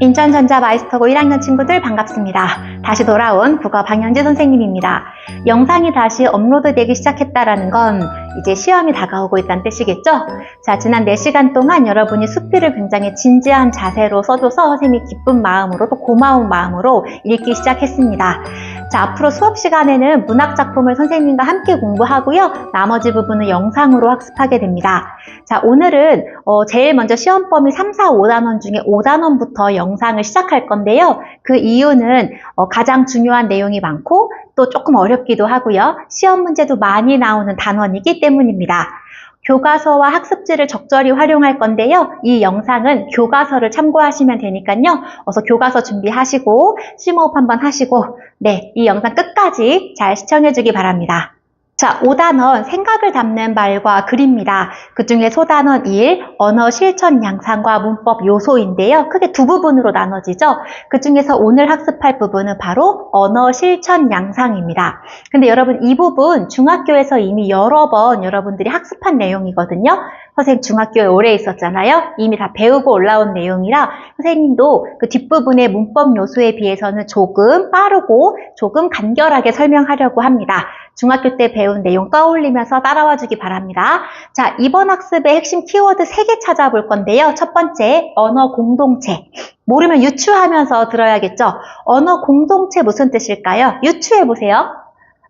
인천전자마이스터고 1학년 친구들 반갑습니다. 다시 돌아온 국어 방현지 선생님입니다. 영상이 다시 업로드되기 시작했다라는 건 이제 시험이 다가오고 있다는 뜻이겠죠? 자, 지난 4시간 동안 여러분이 수필을 굉장히 진지한 자세로 써줘서 선생님이 기쁜 마음으로 또 고마운 마음으로 읽기 시작했습니다. 자, 앞으로 수업 시간에는 문학작품을 선생님과 함께 공부하고요. 나머지 부분은 영상으로 학습하게 됩니다. 자, 오늘은 제일 먼저 시험 범위 3, 4, 5단원 중에 5단원부터 영상을 시작할 건데요. 그 이유는 가장 중요한 내용이 많고 또 조금 어렵기도 하고요. 시험 문제도 많이 나오는 단원이기 때문입니다. 교과서와 학습지를 적절히 활용할 건데요. 이 영상은 교과서를 참고하시면 되니까요. 어서 교과서 준비하시고 심호흡 한번 하시고 이 영상 끝까지 잘 시청해 주기 바랍니다. 자, 5단원 생각을 담는 말과 글입니다. 그 중에 소단원 1, 언어 실천 양상과 문법 요소인데요. 크게 두 부분으로 나눠지죠. 그 중에서 오늘 학습할 부분은 바로 언어 실천 양상입니다. 근데 여러분 이 부분 중학교에서 이미 여러 번 여러분들이 학습한 내용이거든요. 선생님 중학교에 오래 있었잖아요. 이미 다 배우고 올라온 내용이라 선생님도 그 뒷부분의 문법 요소에 비해서는 조금 빠르고 조금 간결하게 설명하려고 합니다. 중학교 때 배운 내용 떠올리면서 따라와 주기 바랍니다. 자, 이번 학습의 핵심 키워드 3개 찾아볼 건데요. 첫 번째, 언어 공동체. 모르면 유추하면서 들어야겠죠? 언어 공동체 무슨 뜻일까요? 유추해보세요.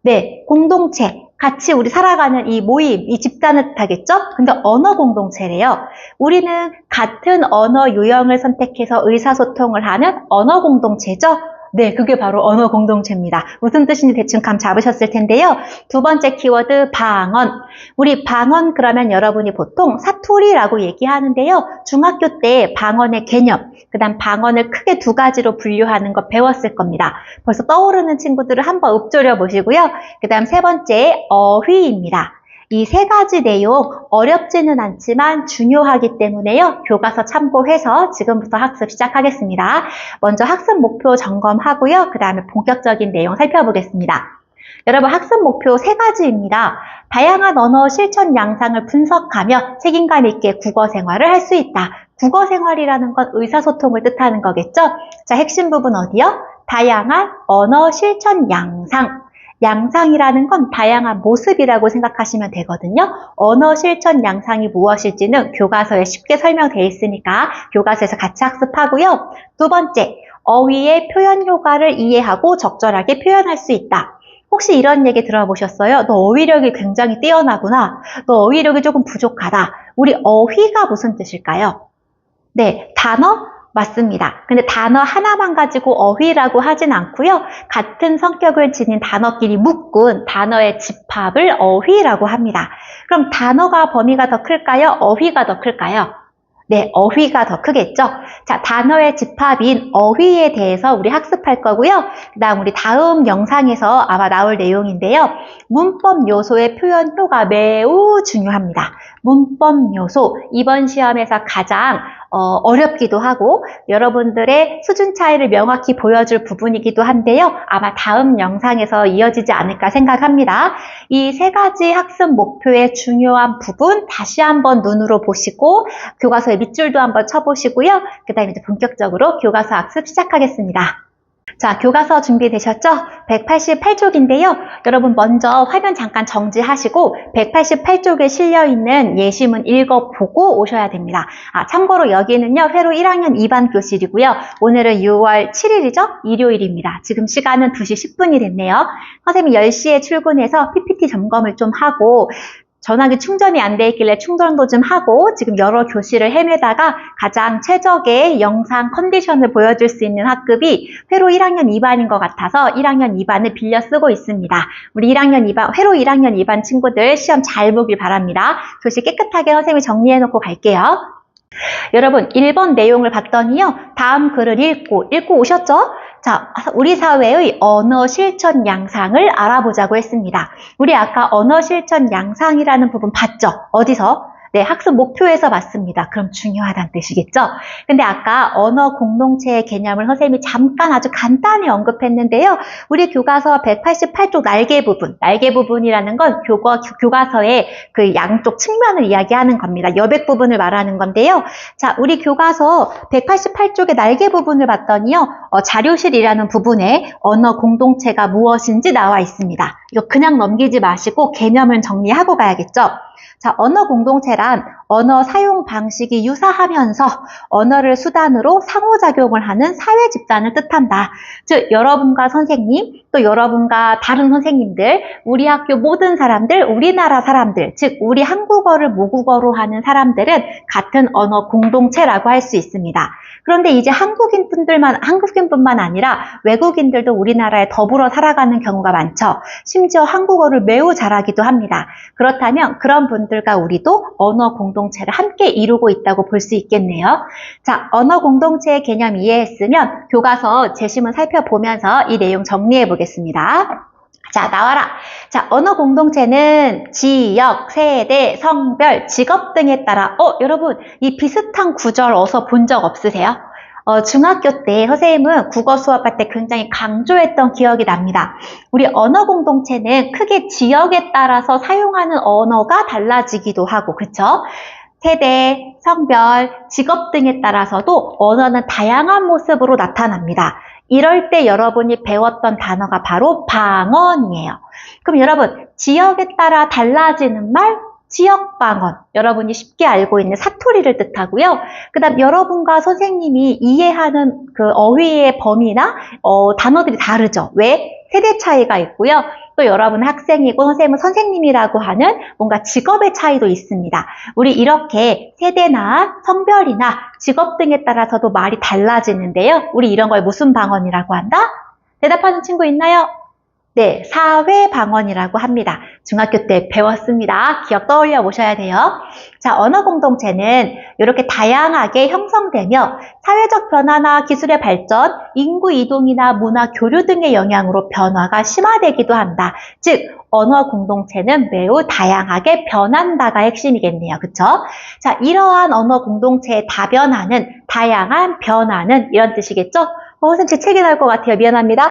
네, 공동체. 같이 우리 살아가는 이 모임, 이 집단을 뜻하겠죠? 근데 언어 공동체래요. 우리는 같은 언어 유형을 선택해서 의사소통을 하는 언어 공동체죠? 네, 그게 바로 언어 공동체입니다. 무슨 뜻인지 대충 감 잡으셨을 텐데요. 두 번째 키워드 방언. 우리 방언 그러면 여러분이 보통 사투리라고 얘기하는데요. 중학교 때 방언의 개념, 그 다음 방언을 크게 두 가지로 분류하는 거 배웠을 겁니다. 벌써 떠오르는 친구들을 한번 읊조려 보시고요. 그 다음 세 번째 어휘입니다. 이 세 가지 내용 어렵지는 않지만 중요하기 때문에요. 교과서 참고해서 지금부터 학습 시작하겠습니다. 먼저 학습 목표 점검하고요. 그 다음에 본격적인 내용 살펴보겠습니다. 여러분 학습 목표 3가지입니다. 다양한 언어 실천 양상을 분석하며 책임감 있게 국어 생활을 할 수 있다. 국어 생활이라는 건 의사소통을 뜻하는 거겠죠? 자, 핵심 부분 어디요? 다양한 언어 실천 양상. 양상이라는 건 다양한 모습이라고 생각하시면 되거든요. 언어 실천 양상이 무엇일지는 교과서에 쉽게 설명되어 있으니까 교과서에서 같이 학습하고요. 두 번째, 어휘의 표현 효과를 이해하고 적절하게 표현할 수 있다. 혹시 이런 얘기 들어보셨어요? 너 어휘력이 굉장히 뛰어나구나. 너 어휘력이 조금 부족하다. 우리 어휘가 무슨 뜻일까요? 네, 단어? 맞습니다. 근데 단어 하나만 가지고 어휘라고 하진 않고요. 같은 성격을 지닌 단어끼리 묶은 단어의 집합을 어휘라고 합니다. 그럼 단어가 범위가 더 클까요? 어휘가 더 클까요? 네, 어휘가 더 크겠죠? 자, 단어의 집합인 어휘에 대해서 우리 학습할 거고요. 그 다음 우리 다음 영상에서 아마 나올 내용인데요. 문법 요소의 표현 효가 매우 중요합니다. 문법 요소, 이번 시험에서 가장 어렵기도 하고 여러분들의 수준 차이를 명확히 보여줄 부분이기도 한데요. 아마 다음 영상에서 이어지지 않을까 생각합니다. 이 3가지 학습 목표의 중요한 부분 다시 한번 눈으로 보시고 교과서의 밑줄도 한번 쳐보시고요. 그 다음에 이제 본격적으로 교과서 학습 시작하겠습니다. 자, 교과서 준비되셨죠? 188쪽인데요. 여러분 먼저 화면 잠깐 정지하시고 188쪽에 실려있는 예시문 읽어보고 오셔야 됩니다. 참고로 여기는요. 회로 1학년 2반 교실이고요. 오늘은 6월 7일이죠? 일요일입니다. 지금 시간은 2시 10분이 됐네요. 선생님이 10시에 출근해서 PPT 점검을 좀 하고 전화기 충전이 안 돼 있길래 충전도 좀 하고 지금 여러 교실을 헤매다가 가장 최적의 영상 컨디션을 보여줄 수 있는 학급이 회로 1학년 2반인 것 같아서 1학년 2반을 빌려 쓰고 있습니다. 우리 1학년 2반, 회로 1학년 2반 친구들 시험 잘 보길 바랍니다. 교실 깨끗하게 선생님이 정리해놓고 갈게요. 여러분 1번 내용을 봤더니요. 다음 글을 읽고 오셨죠? 자, 우리 사회의 언어 실천 양상을 알아보자고 했습니다. 우리 아까 언어 실천 양상이라는 부분 봤죠? 어디서? 네, 학습 목표에서 맞습니다. 그럼 중요하다는 뜻이겠죠? 근데 아까 언어 공동체의 개념을 선생님이 잠깐 아주 간단히 언급했는데요. 우리 교과서 188쪽 날개 부분이라는 건 교과서의 그 양쪽 측면을 이야기하는 겁니다. 여백 부분을 말하는 건데요. 자, 우리 교과서 188쪽의 날개 부분을 봤더니요. 자료실이라는 부분에 언어 공동체가 무엇인지 나와 있습니다. 이거 그냥 넘기지 마시고 개념을 정리하고 가야겠죠? 자, 언어 공동체란 언어 사용 방식이 유사하면서 언어를 수단으로 상호작용을 하는 사회 집단을 뜻한다. 즉, 여러분과 선생님, 또 여러분과 다른 선생님들, 우리 학교 모든 사람들, 우리나라 사람들, 즉, 우리 한국어를 모국어로 하는 사람들은 같은 언어 공동체라고 할 수 있습니다. 그런데 이제 한국인뿐만 아니라 외국인들도 우리나라에 더불어 살아가는 경우가 많죠. 심지어 한국어를 매우 잘하기도 합니다. 그렇다면 그런 분들과 우리도 언어 공동체를 함께 이루고 있다고 볼 수 있겠네요. 자, 언어 공동체의 개념 이해했으면 교과서 제시문 살펴보면서 이 내용 정리해 보겠습니다. 자, 나와라. 자, 언어 공동체는 지역, 세대, 성별, 직업 등에 따라 여러분, 이 비슷한 구절 어서 본 적 없으세요? 중학교 때 선생님은 국어 수업할 때 굉장히 강조했던 기억이 납니다. 우리 언어 공동체는 크게 지역에 따라서 사용하는 언어가 달라지기도 하고, 그쵸? 세대, 성별, 직업 등에 따라서도 언어는 다양한 모습으로 나타납니다. 이럴 때 여러분이 배웠던 단어가 바로 방언이에요. 그럼 여러분, 지역에 따라 달라지는 말, 지역방언, 여러분이 쉽게 알고 있는 사투리를 뜻하고요. 그 다음 여러분과 선생님이 이해하는 그 어휘의 범위나 단어들이 다르죠. 왜? 세대 차이가 있고요. 또 여러분은 학생이고 선생님은 선생님이라고 하는 뭔가 직업의 차이도 있습니다. 우리 이렇게 세대나 성별이나 직업 등에 따라서도 말이 달라지는데요. 우리 이런 걸 무슨 방언이라고 한다? 대답하는 친구 있나요? 네, 사회방언이라고 합니다. 중학교 때 배웠습니다. 기억 떠올려 보셔야 돼요. 자, 언어 공동체는 이렇게 다양하게 형성되며 사회적 변화나 기술의 발전, 인구 이동이나 문화 교류 등의 영향으로 변화가 심화되기도 한다. 즉, 언어 공동체는 매우 다양하게 변한다가 핵심이겠네요. 그쵸? 자, 이러한 언어 공동체의 다변화는, 다양한 변화는 이런 뜻이겠죠? 선생님 제 책이 나올 것 같아요. 미안합니다.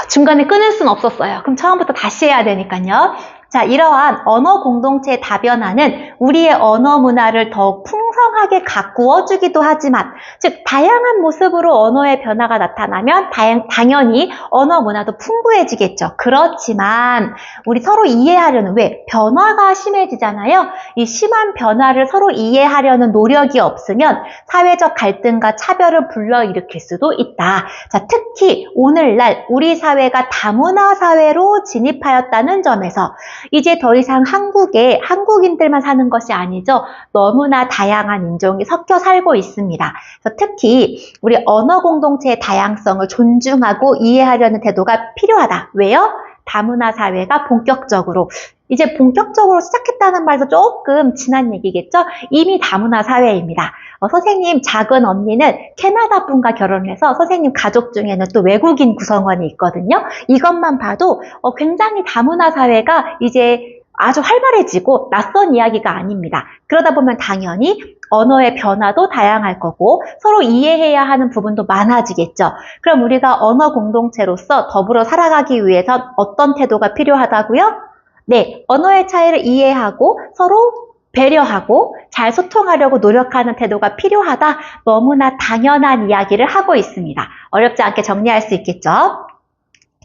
중간에 끊을 수는 없었어요. 그럼 처음부터 다시 해야 되니까요. 자, 이러한 언어 공동체의 다변화는 우리의 언어 문화를 더욱 풍성하게 가꾸어주기도 하지만, 즉 다양한 모습으로 언어의 변화가 나타나면 당연히 언어 문화도 풍부해지겠죠. 그렇지만 우리 서로 이해하려는, 왜? 변화가 심해지잖아요. 이 심한 변화를 서로 이해하려는 노력이 없으면 사회적 갈등과 차별을 불러일으킬 수도 있다. 자, 특히 오늘날 우리 사회가 다문화 사회로 진입하였다는 점에서 이제 더 이상 한국에 한국인들만 사는 것이 아니죠. 너무나 다양한 인종이 섞여 살고 있습니다. 그래서 특히 우리 언어 공동체의 다양성을 존중하고 이해하려는 태도가 필요하다. 왜요? 다문화 사회가 본격적으로 시작했다는 말도 조금 지난 얘기겠죠? 이미 다문화 사회입니다. 선생님 작은 언니는 캐나다 분과 결혼해서 선생님 가족 중에는 또 외국인 구성원이 있거든요. 이것만 봐도 굉장히 다문화 사회가 이제 아주 활발해지고 낯선 이야기가 아닙니다. 그러다 보면 당연히 언어의 변화도 다양할 거고 서로 이해해야 하는 부분도 많아지겠죠. 그럼 우리가 언어 공동체로서 더불어 살아가기 위해선 어떤 태도가 필요하다고요? 네, 언어의 차이를 이해하고 서로 배려하고 잘 소통하려고 노력하는 태도가 필요하다. 너무나 당연한 이야기를 하고 있습니다. 어렵지 않게 정리할 수 있겠죠?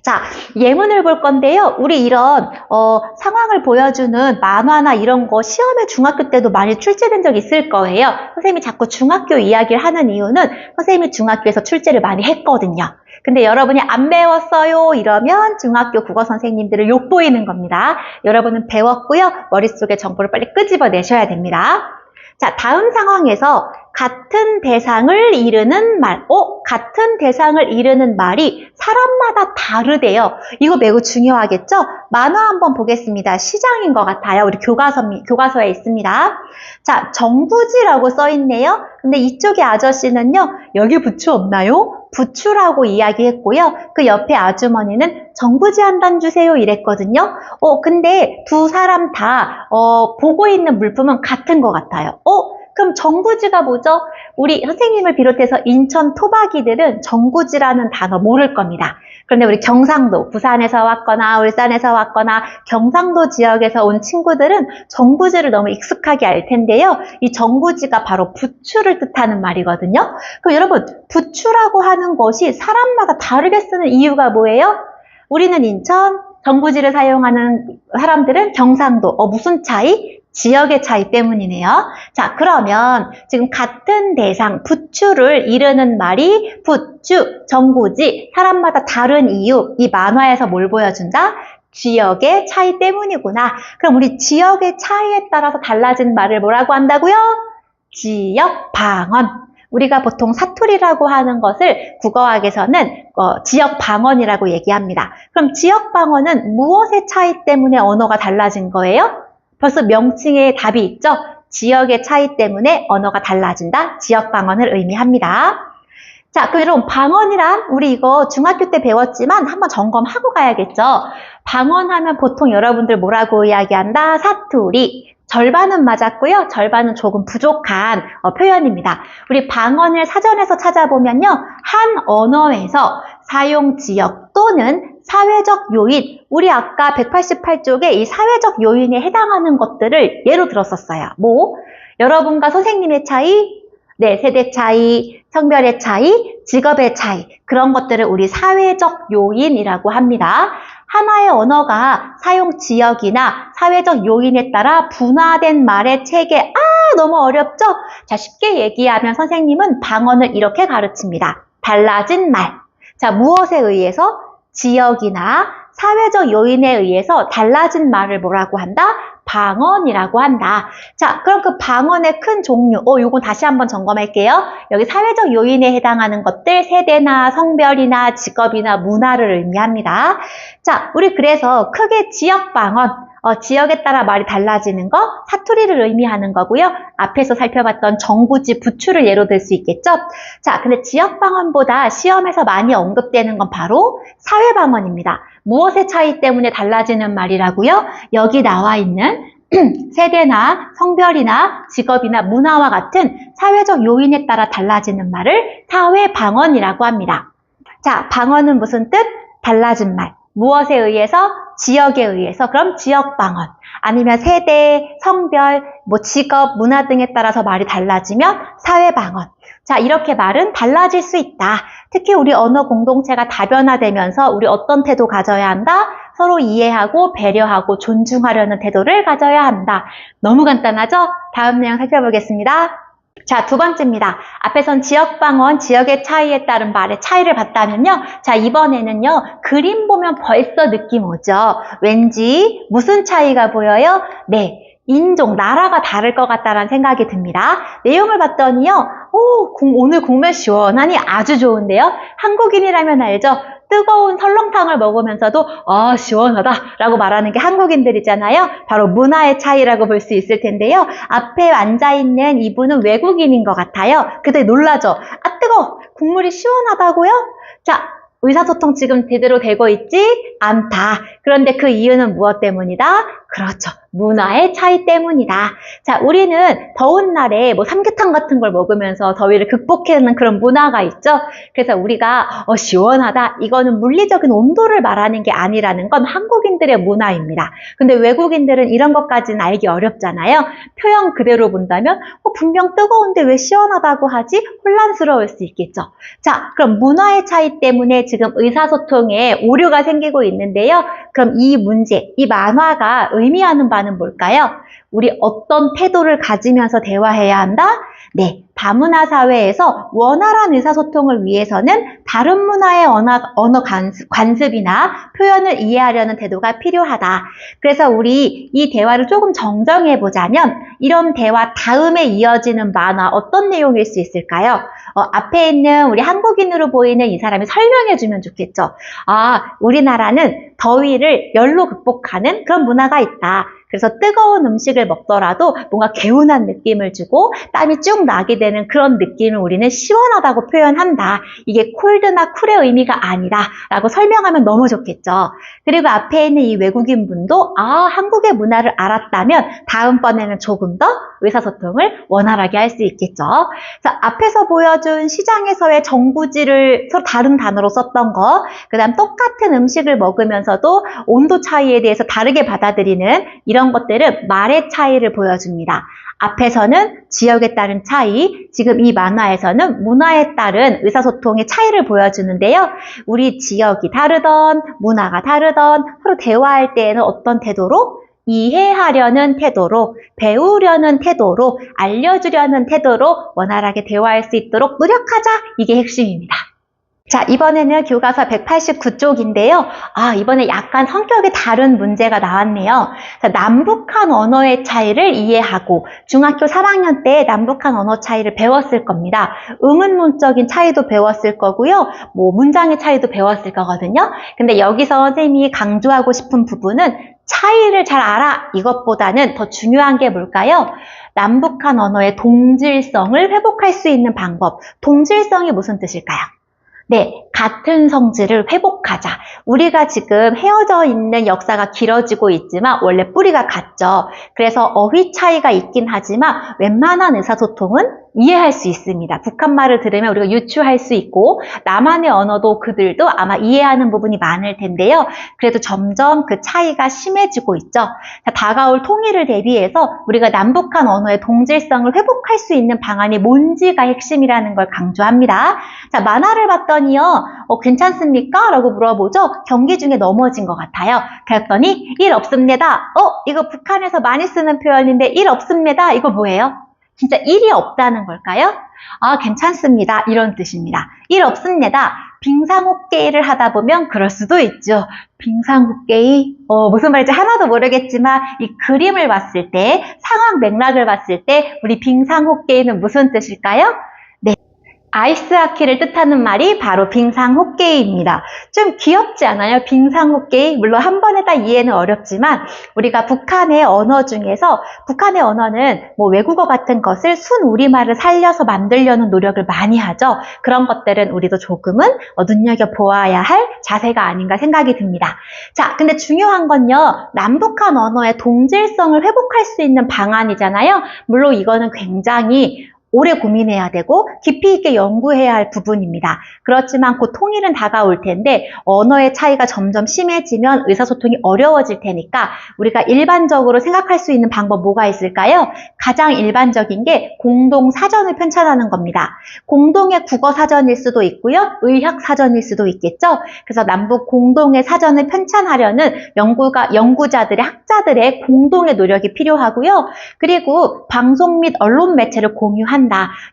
자, 예문을 볼 건데요. 우리 이런 상황을 보여주는 만화나 이런 거 시험에 중학교 때도 많이 출제된 적 있을 거예요. 선생님이 자꾸 중학교 이야기를 하는 이유는 선생님이 중학교에서 출제를 많이 했거든요. 근데 여러분이 안 배웠어요 이러면 중학교 국어 선생님들을 욕보이는 겁니다. 여러분은 배웠고요. 머릿속에 정보를 빨리 끄집어내셔야 됩니다. 자, 다음 상황에서 같은 대상을 이르는 말, 같은 대상을 이르는 말이 사람마다 다르대요. 이거 매우 중요하겠죠? 만화 한번 보겠습니다. 시장인 것 같아요. 우리 교과서에 있습니다. 자, 정부지라고 써 있네요. 근데 이쪽의 아저씨는요, 여기 부추 없나요? 부추라고 이야기했고요. 그 옆에 아주머니는 정구지 한 단 주세요 이랬거든요. 근데 두 사람 다 보고 있는 물품은 같은 것 같아요. 그럼 정구지가 뭐죠? 우리 선생님을 비롯해서 인천 토박이들은 정구지라는 단어 모를 겁니다. 그런데 우리 경상도, 부산에서 왔거나 울산에서 왔거나 경상도 지역에서 온 친구들은 정구지를 너무 익숙하게 알 텐데요. 이 정구지가 바로 부추를 뜻하는 말이거든요. 그럼 여러분, 부추라고 하는 것이 사람마다 다르게 쓰는 이유가 뭐예요? 우리는 인천, 정구지를 사용하는 사람들은 경상도. 무슨 차이? 지역의 차이 때문이네요. 자, 그러면 지금 같은 대상, 부추를 이르는 말이 부추, 정구지, 사람마다 다른 이유, 이 만화에서 뭘 보여준다? 지역의 차이 때문이구나. 그럼 우리 지역의 차이에 따라서 달라진 말을 뭐라고 한다고요? 지역 방언. 우리가 보통 사투리라고 하는 것을 국어학에서는 지역 방언이라고 얘기합니다. 그럼 지역 방언은 무엇의 차이 때문에 언어가 달라진 거예요? 벌써 명칭에 답이 있죠? 지역의 차이 때문에 언어가 달라진다. 지역 방언을 의미합니다. 자, 그럼 여러분 방언이란 우리 이거 중학교 때 배웠지만 한번 점검하고 가야겠죠? 방언하면 보통 여러분들 뭐라고 이야기한다? 사투리. 절반은 맞았고요. 절반은 조금 부족한 표현입니다. 우리 방언을 사전에서 찾아보면요. 한 언어에서 사용 지역 또는 사회적 요인, 우리 아까 188쪽에 이 사회적 요인에 해당하는 것들을 예로 들었었어요. 여러분과 선생님의 차이, 세대 차이, 성별의 차이, 직업의 차이, 그런 것들을 우리 사회적 요인이라고 합니다. 하나의 언어가 사용 지역이나 사회적 요인에 따라 분화된 말의 체계, 너무 어렵죠? 자, 쉽게 얘기하면 선생님은 방언을 이렇게 가르칩니다. 달라진 말. 자, 무엇에 의해서? 지역이나 사회적 요인에 의해서 달라진 말을 뭐라고 한다? 방언이라고 한다. 자, 그럼 그 방언의 큰 종류, 요건 다시 한번 점검할게요. 여기 사회적 요인에 해당하는 것들, 세대나 성별이나 직업이나 문화를 의미합니다. 자, 우리 그래서 크게 지역 방언, 지역에 따라 말이 달라지는 거, 사투리를 의미하는 거고요. 앞에서 살펴봤던 정구지, 부추를 예로 들 수 있겠죠? 자, 근데 지역 방언보다 시험에서 많이 언급되는 건 바로 사회 방언입니다. 무엇의 차이 때문에 달라지는 말이라고요? 여기 나와 있는 세대나 성별이나 직업이나 문화와 같은 사회적 요인에 따라 달라지는 말을 사회 방언이라고 합니다. 자, 방언은 무슨 뜻? 달라진 말. 무엇에 의해서? 지역에 의해서. 그럼 지역 방언. 아니면 세대, 성별, 직업, 문화 등에 따라서 말이 달라지면 사회 방언. 자, 이렇게 말은 달라질 수 있다. 특히 우리 언어 공동체가 다변화되면서 우리 어떤 태도 가져야 한다? 서로 이해하고 배려하고 존중하려는 태도를 가져야 한다. 너무 간단하죠? 다음 내용 살펴보겠습니다. 자, 두 번째입니다. 앞에선 지역 방언, 지역의 차이에 따른 말의 차이를 봤다면요. 자, 이번에는요. 그림 보면 벌써 느낌 오죠? 왠지 무슨 차이가 보여요? 네. 인종, 나라가 다를 것 같다는 생각이 듭니다. 내용을 봤더니요. 오늘 국물 시원하니 아주 좋은데요. 한국인이라면 알죠? 뜨거운 설렁탕을 먹으면서도 시원하다 라고 말하는 게 한국인들이잖아요. 바로 문화의 차이라고 볼 수 있을 텐데요. 앞에 앉아있는 이분은 외국인인 것 같아요. 그때 놀라죠? 뜨거워! 국물이 시원하다고요? 자, 의사소통 지금 제대로 되고 있지 않다. 그런데 그 이유는 무엇 때문이다? 그렇죠. 문화의 차이 때문이다. 자, 우리는 더운 날에 삼계탕 같은 걸 먹으면서 더위를 극복하는 그런 문화가 있죠. 그래서 우리가 시원하다. 이거는 물리적인 온도를 말하는 게 아니라는 건 한국인들의 문화입니다. 근데 외국인들은 이런 것까지는 알기 어렵잖아요. 표현 그대로 본다면 분명 뜨거운데 왜 시원하다고 하지? 혼란스러울 수 있겠죠. 자, 그럼 문화의 차이 때문에 지금 의사소통에 오류가 생기고 있는데요. 그럼 이 문제, 이 만화가 의미하는 바는 뭘까요? 우리 어떤 태도를 가지면서 대화해야 한다? 네, 다문화 사회에서 원활한 의사소통을 위해서는 다른 문화의 언어 관습이나 표현을 이해하려는 태도가 필요하다. 그래서 우리 이 대화를 조금 정정해 보자면 이런 대화 다음에 이어지는 만화 어떤 내용일 수 있을까요? 앞에 있는 우리 한국인으로 보이는 이 사람이 설명해 주면 좋겠죠. 우리나라는 더위를 열로 극복하는 그런 문화가 있다. 그래서 뜨거운 음식을 먹더라도 뭔가 개운한 느낌을 주고 땀이 쭉 나게 되는 그런 느낌을 우리는 시원하다고 표현한다. 이게 콜드나 쿨의 의미가 아니라 라고 설명하면 너무 좋겠죠. 그리고 앞에 있는 이 외국인 분도 한국의 문화를 알았다면 다음번에는 조금 더 의사소통을 원활하게 할 수 있겠죠. 자, 앞에서 보여준 시장에서의 정부지를 서로 다른 단어로 썼던 거, 그 다음 똑같은 음식을 먹으면서도 온도 차이에 대해서 다르게 받아들이는 이런 것들은 말의 차이를 보여줍니다. 앞에서는 지역에 따른 차이, 지금 이 만화에서는 문화에 따른 의사소통의 차이를 보여주는데요. 우리 지역이 다르던 문화가 다르던 서로 대화할 때에는 어떤 태도로? 이해하려는 태도로, 배우려는 태도로, 알려주려는 태도로 원활하게 대화할 수 있도록 노력하자. 이게 핵심입니다. 자, 이번에는 교과서 189쪽인데요. 이번에 약간 성격이 다른 문제가 나왔네요. 자, 남북한 언어의 차이를 이해하고 중학교 3학년 때 남북한 언어 차이를 배웠을 겁니다. 의문문적인 차이도 배웠을 거고요. 문장의 차이도 배웠을 거거든요. 근데 여기서 선생님이 강조하고 싶은 부분은 차이를 잘 알아 이것보다는 더 중요한 게 뭘까요? 남북한 언어의 동질성을 회복할 수 있는 방법. 동질성이 무슨 뜻일까요? 네, 같은 성질을 회복하자. 우리가 지금 헤어져 있는 역사가 길어지고 있지만 원래 뿌리가 같죠. 그래서 어휘 차이가 있긴 하지만 웬만한 의사소통은 이해할 수 있습니다. 북한말을 들으면 우리가 유추할 수 있고 남한의 언어도 그들도 아마 이해하는 부분이 많을 텐데요. 그래도 점점 그 차이가 심해지고 있죠. 자, 다가올 통일을 대비해서 우리가 남북한 언어의 동질성을 회복할 수 있는 방안이 뭔지가 핵심이라는 걸 강조합니다. 자, 만화를 봤더니요. 괜찮습니까? 라고 물어보죠. 경기 중에 넘어진 것 같아요. 그랬더니 일 없습니다. 이거 북한에서 많이 쓰는 표현인데 일 없습니다. 이거 뭐예요? 진짜 일이 없다는 걸까요? 괜찮습니다. 이런 뜻입니다. 일 없습니다. 빙상호흡게이를 하다 보면 그럴 수도 있죠. 빙상호흡게이? 무슨 말인지 하나도 모르겠지만 이 그림을 봤을 때, 상황 맥락을 봤을 때 우리 빙상호흡게이는 무슨 뜻일까요? 네. 아이스하키를 뜻하는 말이 바로 빙상호흡게이입니다. 좀 귀엽지 않아요? 빙상호흡게이. 물론 한 번에 다 이해는 어렵지만 우리가 북한의 언어 중에서 북한의 언어는 외국어 같은 것을 순우리말을 살려서 만들려는 노력을 많이 하죠. 그런 것들은 우리도 조금은 눈여겨보아야 할 자세가 아닌가 생각이 듭니다. 자, 근데 중요한 건요. 남북한 언어의 동질성을 회복할 수 있는 방안이잖아요. 물론 이거는 굉장히 오래 고민해야 되고 깊이 있게 연구해야 할 부분입니다. 그렇지만 곧 통일은 다가올 텐데 언어의 차이가 점점 심해지면 의사소통이 어려워질 테니까 우리가 일반적으로 생각할 수 있는 방법 뭐가 있을까요? 가장 일반적인 게 공동 사전을 편찬하는 겁니다. 공동의 국어 사전일 수도 있고요. 의학 사전일 수도 있겠죠. 그래서 남북 공동의 사전을 편찬하려는 연구자들의 학자들의 공동의 노력이 필요하고요. 그리고 방송 및 언론 매체를 공유한다.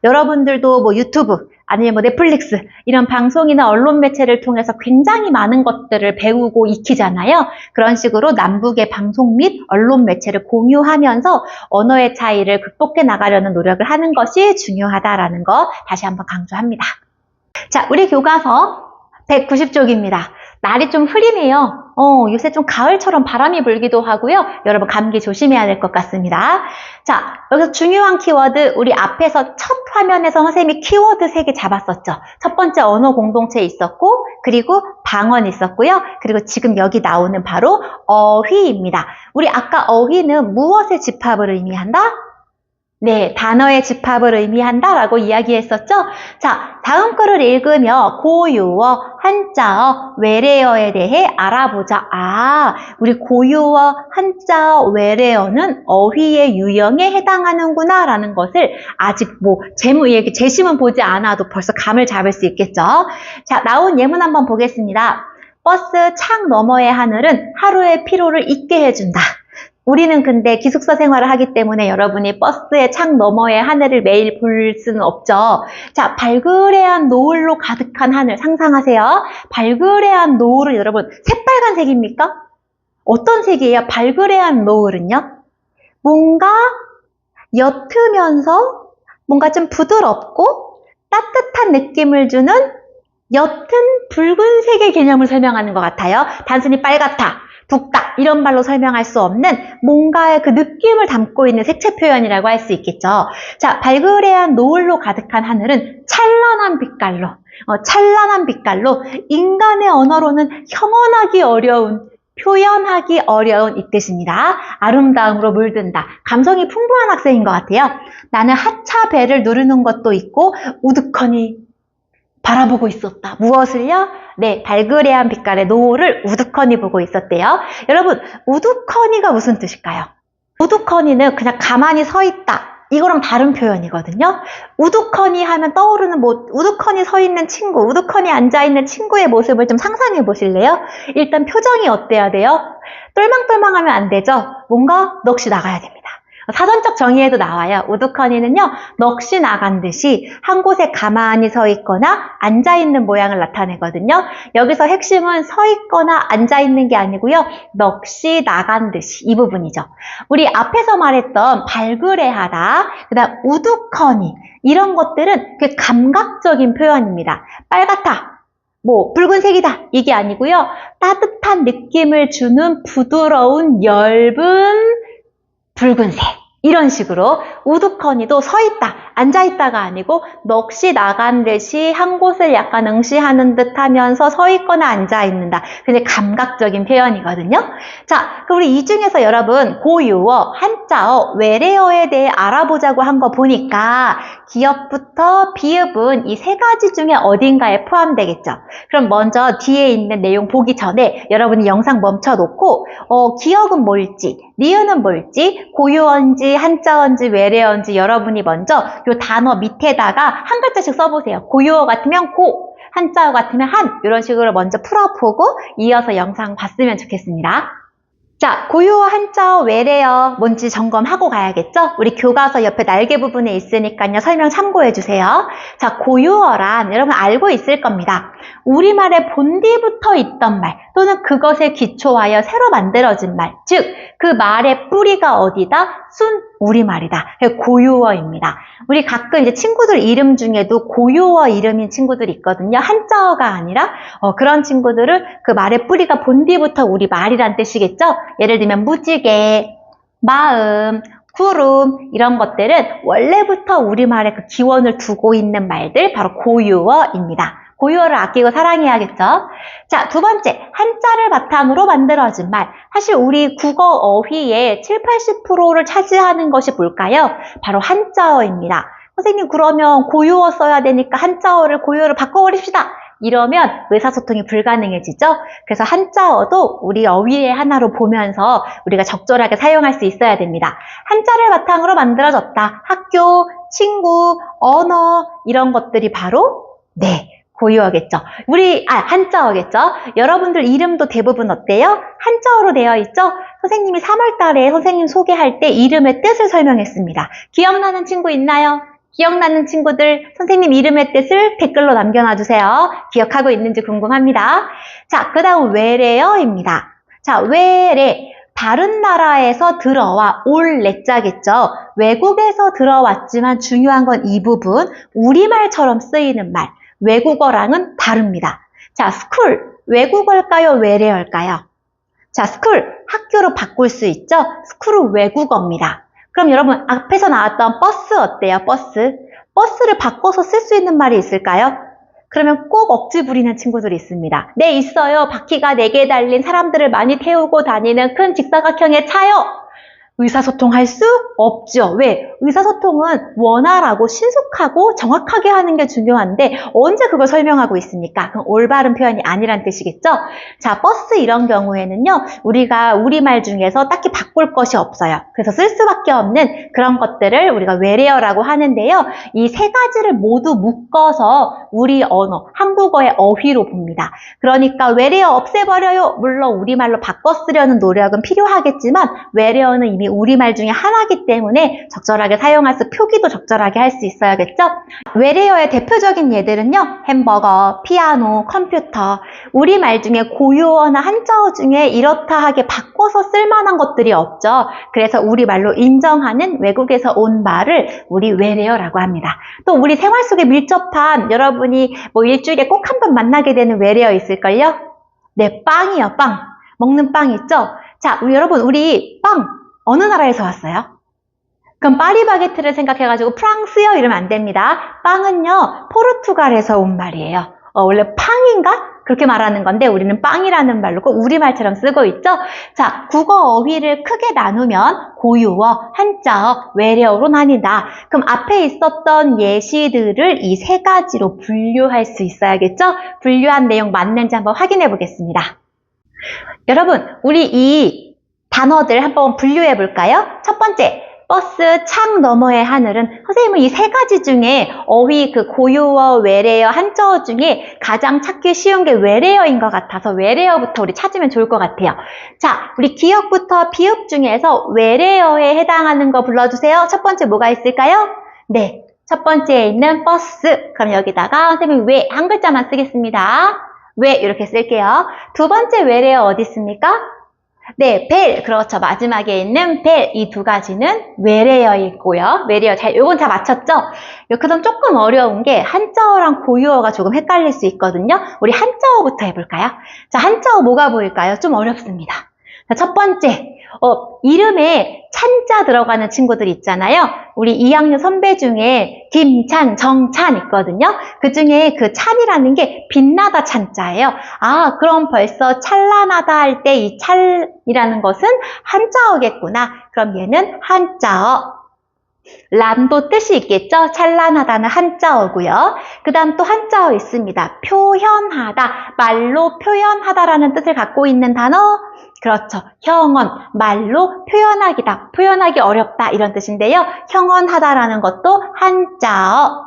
여러분들도 유튜브 아니면 넷플릭스 이런 방송이나 언론 매체를 통해서 굉장히 많은 것들을 배우고 익히잖아요. 그런 식으로 남북의 방송 및 언론 매체를 공유하면서 언어의 차이를 극복해 나가려는 노력을 하는 것이 중요하다라는 거 다시 한번 강조합니다. 자, 우리 교과서 190쪽입니다. 날이 좀 흐리네요. 요새 좀 가을처럼 바람이 불기도 하고요. 여러분 감기 조심해야 될 것 같습니다. 자, 여기서 중요한 키워드, 우리 앞에서 첫 화면에서 선생님이 키워드 3개 잡았었죠. 첫 번째 언어 공동체 있었고, 그리고 방언 있었고요. 그리고 지금 여기 나오는 바로 어휘입니다. 우리 아까 어휘는 무엇의 집합을 의미한다? 네, 단어의 집합을 의미한다라고 이야기했었죠? 자, 다음 글을 읽으며 고유어, 한자어, 외래어에 대해 알아보자. 우리 고유어, 한자어, 외래어는 어휘의 유형에 해당하는구나 라는 것을 아직 제시문 보지 않아도 벌써 감을 잡을 수 있겠죠? 자, 나온 예문 한번 보겠습니다. 버스 창 너머의 하늘은 하루의 피로를 잊게 해준다. 우리는 근데 기숙사 생활을 하기 때문에 여러분이 버스의 창 너머의 하늘을 매일 볼 수는 없죠. 자, 발그레한 노을로 가득한 하늘 상상하세요. 발그레한 노을은 여러분 새빨간색입니까? 어떤 색이에요? 발그레한 노을은요? 뭔가 옅으면서 뭔가 좀 부드럽고 따뜻한 느낌을 주는 옅은 붉은색의 개념을 설명하는 것 같아요. 단순히 빨갛다. 뚝딱 이런 말로 설명할 수 없는 뭔가의 그 느낌을 담고 있는 색채 표현이라고 할 수 있겠죠. 자, 발그레한 노을로 가득한 하늘은 찬란한 빛깔로 인간의 언어로는 형언하기 어려운, 표현하기 어려운 이 뜻입니다. 아름다움으로 물든다. 감성이 풍부한 학생인 것 같아요. 나는 하차 벨을 누르는 것도 있고 우두커니 바라보고 있었다. 무엇을요? 네, 발그레한 빛깔의 노을을 우두커니 보고 있었대요. 여러분, 우두커니가 무슨 뜻일까요? 우두커니는 그냥 가만히 서 있다. 이거랑 다른 표현이거든요. 우두커니 하면 떠오르는 우두커니 서 있는 친구, 우두커니 앉아있는 친구의 모습을 좀 상상해 보실래요? 일단 표정이 어때야 돼요? 똘망똘망하면 안 되죠? 뭔가 넋이 나가야 됩니다. 사전적 정의에도 나와요. 우두커니는요, 넋이 나간 듯이 한 곳에 가만히 서 있거나 앉아있는 모양을 나타내거든요. 여기서 핵심은 서 있거나 앉아있는 게 아니고요, 넋이 나간 듯이 이 부분이죠. 우리 앞에서 말했던 발그레하다, 그 다음 우두커니 이런 것들은 그 감각적인 표현입니다. 빨갛다, 붉은색이다 이게 아니고요, 따뜻한 느낌을 주는 부드러운 엷은 붉은색 이런 식으로 우두커니도 서 있다, 앉아 있다가 아니고 넋이 나간 듯이 한 곳을 약간 응시하는 듯 하면서 서 있거나 앉아 있는다. 굉장히 감각적인 표현이거든요. 자, 그럼 우리 이 중에서 여러분 고유어, 한자어, 외래어에 대해 알아보자고 한 거 보니까 기업부터 비읍은 이 세 가지 중에 어딘가에 포함되겠죠. 그럼 먼저 뒤에 있는 내용 보기 전에 여러분이 영상 멈춰놓고 기억은 뭘지, 니은은 뭘지, 고유어인지 한자어인지 외래어인지 여러분이 먼저 요 단어 밑에다가 한 글자씩 써보세요. 고유어 같으면 고, 한자어 같으면 한 이런 식으로 먼저 풀어보고 이어서 영상 봤으면 좋겠습니다. 자, 고유어, 한자어, 외래어 뭔지 점검하고 가야겠죠? 우리 교과서 옆에 날개 부분에 있으니까요. 설명 참고해주세요. 자, 고유어란 여러분 알고 있을 겁니다. 우리말의 본디부터 있던 말 또는 그것에 기초하여 새로 만들어진 말, 즉 그 말의 뿌리가 어디다? 순 우리말이다. 고유어입니다. 우리 가끔 이제 친구들 이름 중에도 고유어 이름인 친구들이 있거든요. 한자어가 아니라 그런 친구들은 그 말의 뿌리가 본디부터 우리말이란 뜻이겠죠? 예를 들면 무지개, 마음, 구름 이런 것들은 원래부터 우리말에 그 기원을 두고 있는 말들 바로 고유어입니다. 고유어를 아끼고 사랑해야겠죠? 자, 두 번째, 한자를 바탕으로 만들어진 말. 사실 우리 국어 어휘의 70~80%를 차지하는 것이 뭘까요? 바로 한자어입니다. 선생님, 그러면 고유어 써야 되니까 한자어를 고유어로 바꿔버립시다. 이러면 의사소통이 불가능해지죠? 그래서 한자어도 우리 어휘의 하나로 보면서 우리가 적절하게 사용할 수 있어야 됩니다. 한자를 바탕으로 만들어졌다. 학교, 친구, 언어 이런 것들이 바로 고유어겠죠. 한자어겠죠. 여러분들 이름도 대부분 어때요? 한자어로 되어 있죠? 선생님이 3월 달에 선생님 소개할 때 이름의 뜻을 설명했습니다. 기억나는 친구 있나요? 기억나는 친구들 선생님 이름의 뜻을 댓글로 남겨놔주세요. 기억하고 있는지 궁금합니다. 자, 그 다음 외래어입니다. 자, 외래. 다른 나라에서 들어와 올 레자겠죠. 외국에서 들어왔지만 중요한 건 이 부분. 우리말처럼 쓰이는 말. 외국어랑은 다릅니다. 자, 스쿨. 외국어일까요? 외래어일까요? 자, 스쿨. 학교로 바꿀 수 있죠? 스쿨은 외국어입니다. 그럼 여러분 앞에서 나왔던 버스 어때요? 버스를 바꿔서 쓸 수 있는 말이 있을까요? 그러면 꼭 억지 부리는 친구들이 있습니다. 네, 있어요. 바퀴가 4개 달린 사람들을 많이 태우고 다니는 큰 직사각형의 차요. 의사소통할 수 없죠. 왜? 의사소통은 원활하고 신속하고 정확하게 하는 게 중요한데 언제 그걸 설명하고 있습니까? 그럼 올바른 표현이 아니란 뜻이겠죠? 자, 버스 이런 경우에는요. 우리가 우리말 중에서 딱히 바꿀 것이 없어요. 그래서 쓸 수밖에 없는 그런 것들을 우리가 외래어라고 하는데요. 이 세 가지를 모두 묶어서 우리 언어, 한국어의 어휘로 봅니다. 그러니까 외래어 없애버려요. 물론 우리말로 바꿔 쓰려는 노력은 필요하겠지만 외래어는 이미 우리말 중에 하나이기 때문에 적절하게 사용할 수, 표기도 적절하게 할 수 있어야겠죠? 외래어의 대표적인 예들은요. 햄버거, 피아노, 컴퓨터. 우리말 중에 고유어나 한자어 중에 이렇다 하게 바꿔서 쓸만한 것들이 없죠. 그래서 우리말로 인정하는 외국에서 온 말을 우리 외래어라고 합니다. 또 우리 생활 속에 밀접한 여러분이 일주일에 꼭 한 번 만나게 되는 외래어 있을걸요? 네, 빵이요, 빵. 먹는 빵 있죠? 자, 여러분, 우리 빵 어느 나라에서 왔어요? 그럼 파리바게트를 생각해가지고 프랑스요 이러면 안 됩니다. 빵은요, 포르투갈에서 온 말이에요. 원래 팡인가? 그렇게 말하는 건데 우리는 빵이라는 말로 꼭 우리말처럼 쓰고 있죠? 자, 국어 어휘를 크게 나누면 고유어, 한자어, 외래어로 나뉜다. 그럼 앞에 있었던 예시들을 이 세 가지로 분류할 수 있어야겠죠? 분류한 내용 맞는지 한번 확인해 보겠습니다. 여러분, 우리 이 단어들 한번 분류해 볼까요? 첫 번째, 버스 창 너머의 하늘은 선생님은 이 세 가지 중에 어휘 그 고유어, 외래어, 한자어 중에 가장 찾기 쉬운 게 외래어인 것 같아서 외래어부터 우리 찾으면 좋을 것 같아요. 자, 우리 기역부터 비읍 중에서 외래어에 해당하는 거 불러주세요. 첫 번째 뭐가 있을까요? 네, 첫 번째에 있는 버스. 그럼 여기다가 선생님이 왜 한 글자만 쓰겠습니다. 왜 이렇게 쓸게요. 두 번째 외래어 어디 있습니까? 네, 벨. 그렇죠. 마지막에 있는 벨. 이 두 가지는 외래어이고요. 외래어. 요건 다 맞췄죠? 그럼 조금 어려운 게 한자어랑 고유어가 조금 헷갈릴 수 있거든요. 우리 한자어부터 해볼까요? 자, 한자어 뭐가 보일까요? 좀 어렵습니다. 자, 첫 번째. 이름에 찬자 들어가는 친구들 있잖아요. 우리 2학년 선배 중에 김찬, 정찬 있거든요. 그 중에 그 찬이라는 게 빛나다 찬자예요. 아, 그럼 벌써 찬란하다 할 때 이 찬이라는 것은 한자어겠구나. 그럼 얘는 한자어. 란도 뜻이 있겠죠? 찬란하다는 한자어고요. 그 다음 또 한자어 있습니다. 표현하다, 말로 표현하다라는 뜻을 갖고 있는 단어. 그렇죠. 형언, 말로 표현하기다, 표현하기 어렵다 이런 뜻인데요. 형언하다라는 것도 한자어.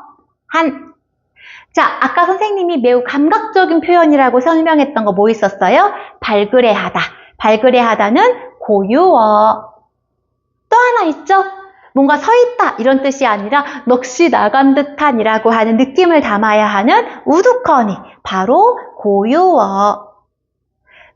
자, 아까 선생님이 매우 감각적인 표현이라고 설명했던 거 뭐 있었어요? 발그레하다. 발그레하다는 고유어. 또 하나 있죠? 뭔가 서 있다 이런 뜻이 아니라 넋이 나간 듯한이라고 하는 느낌을 담아야 하는 우두커니. 바로 고유어.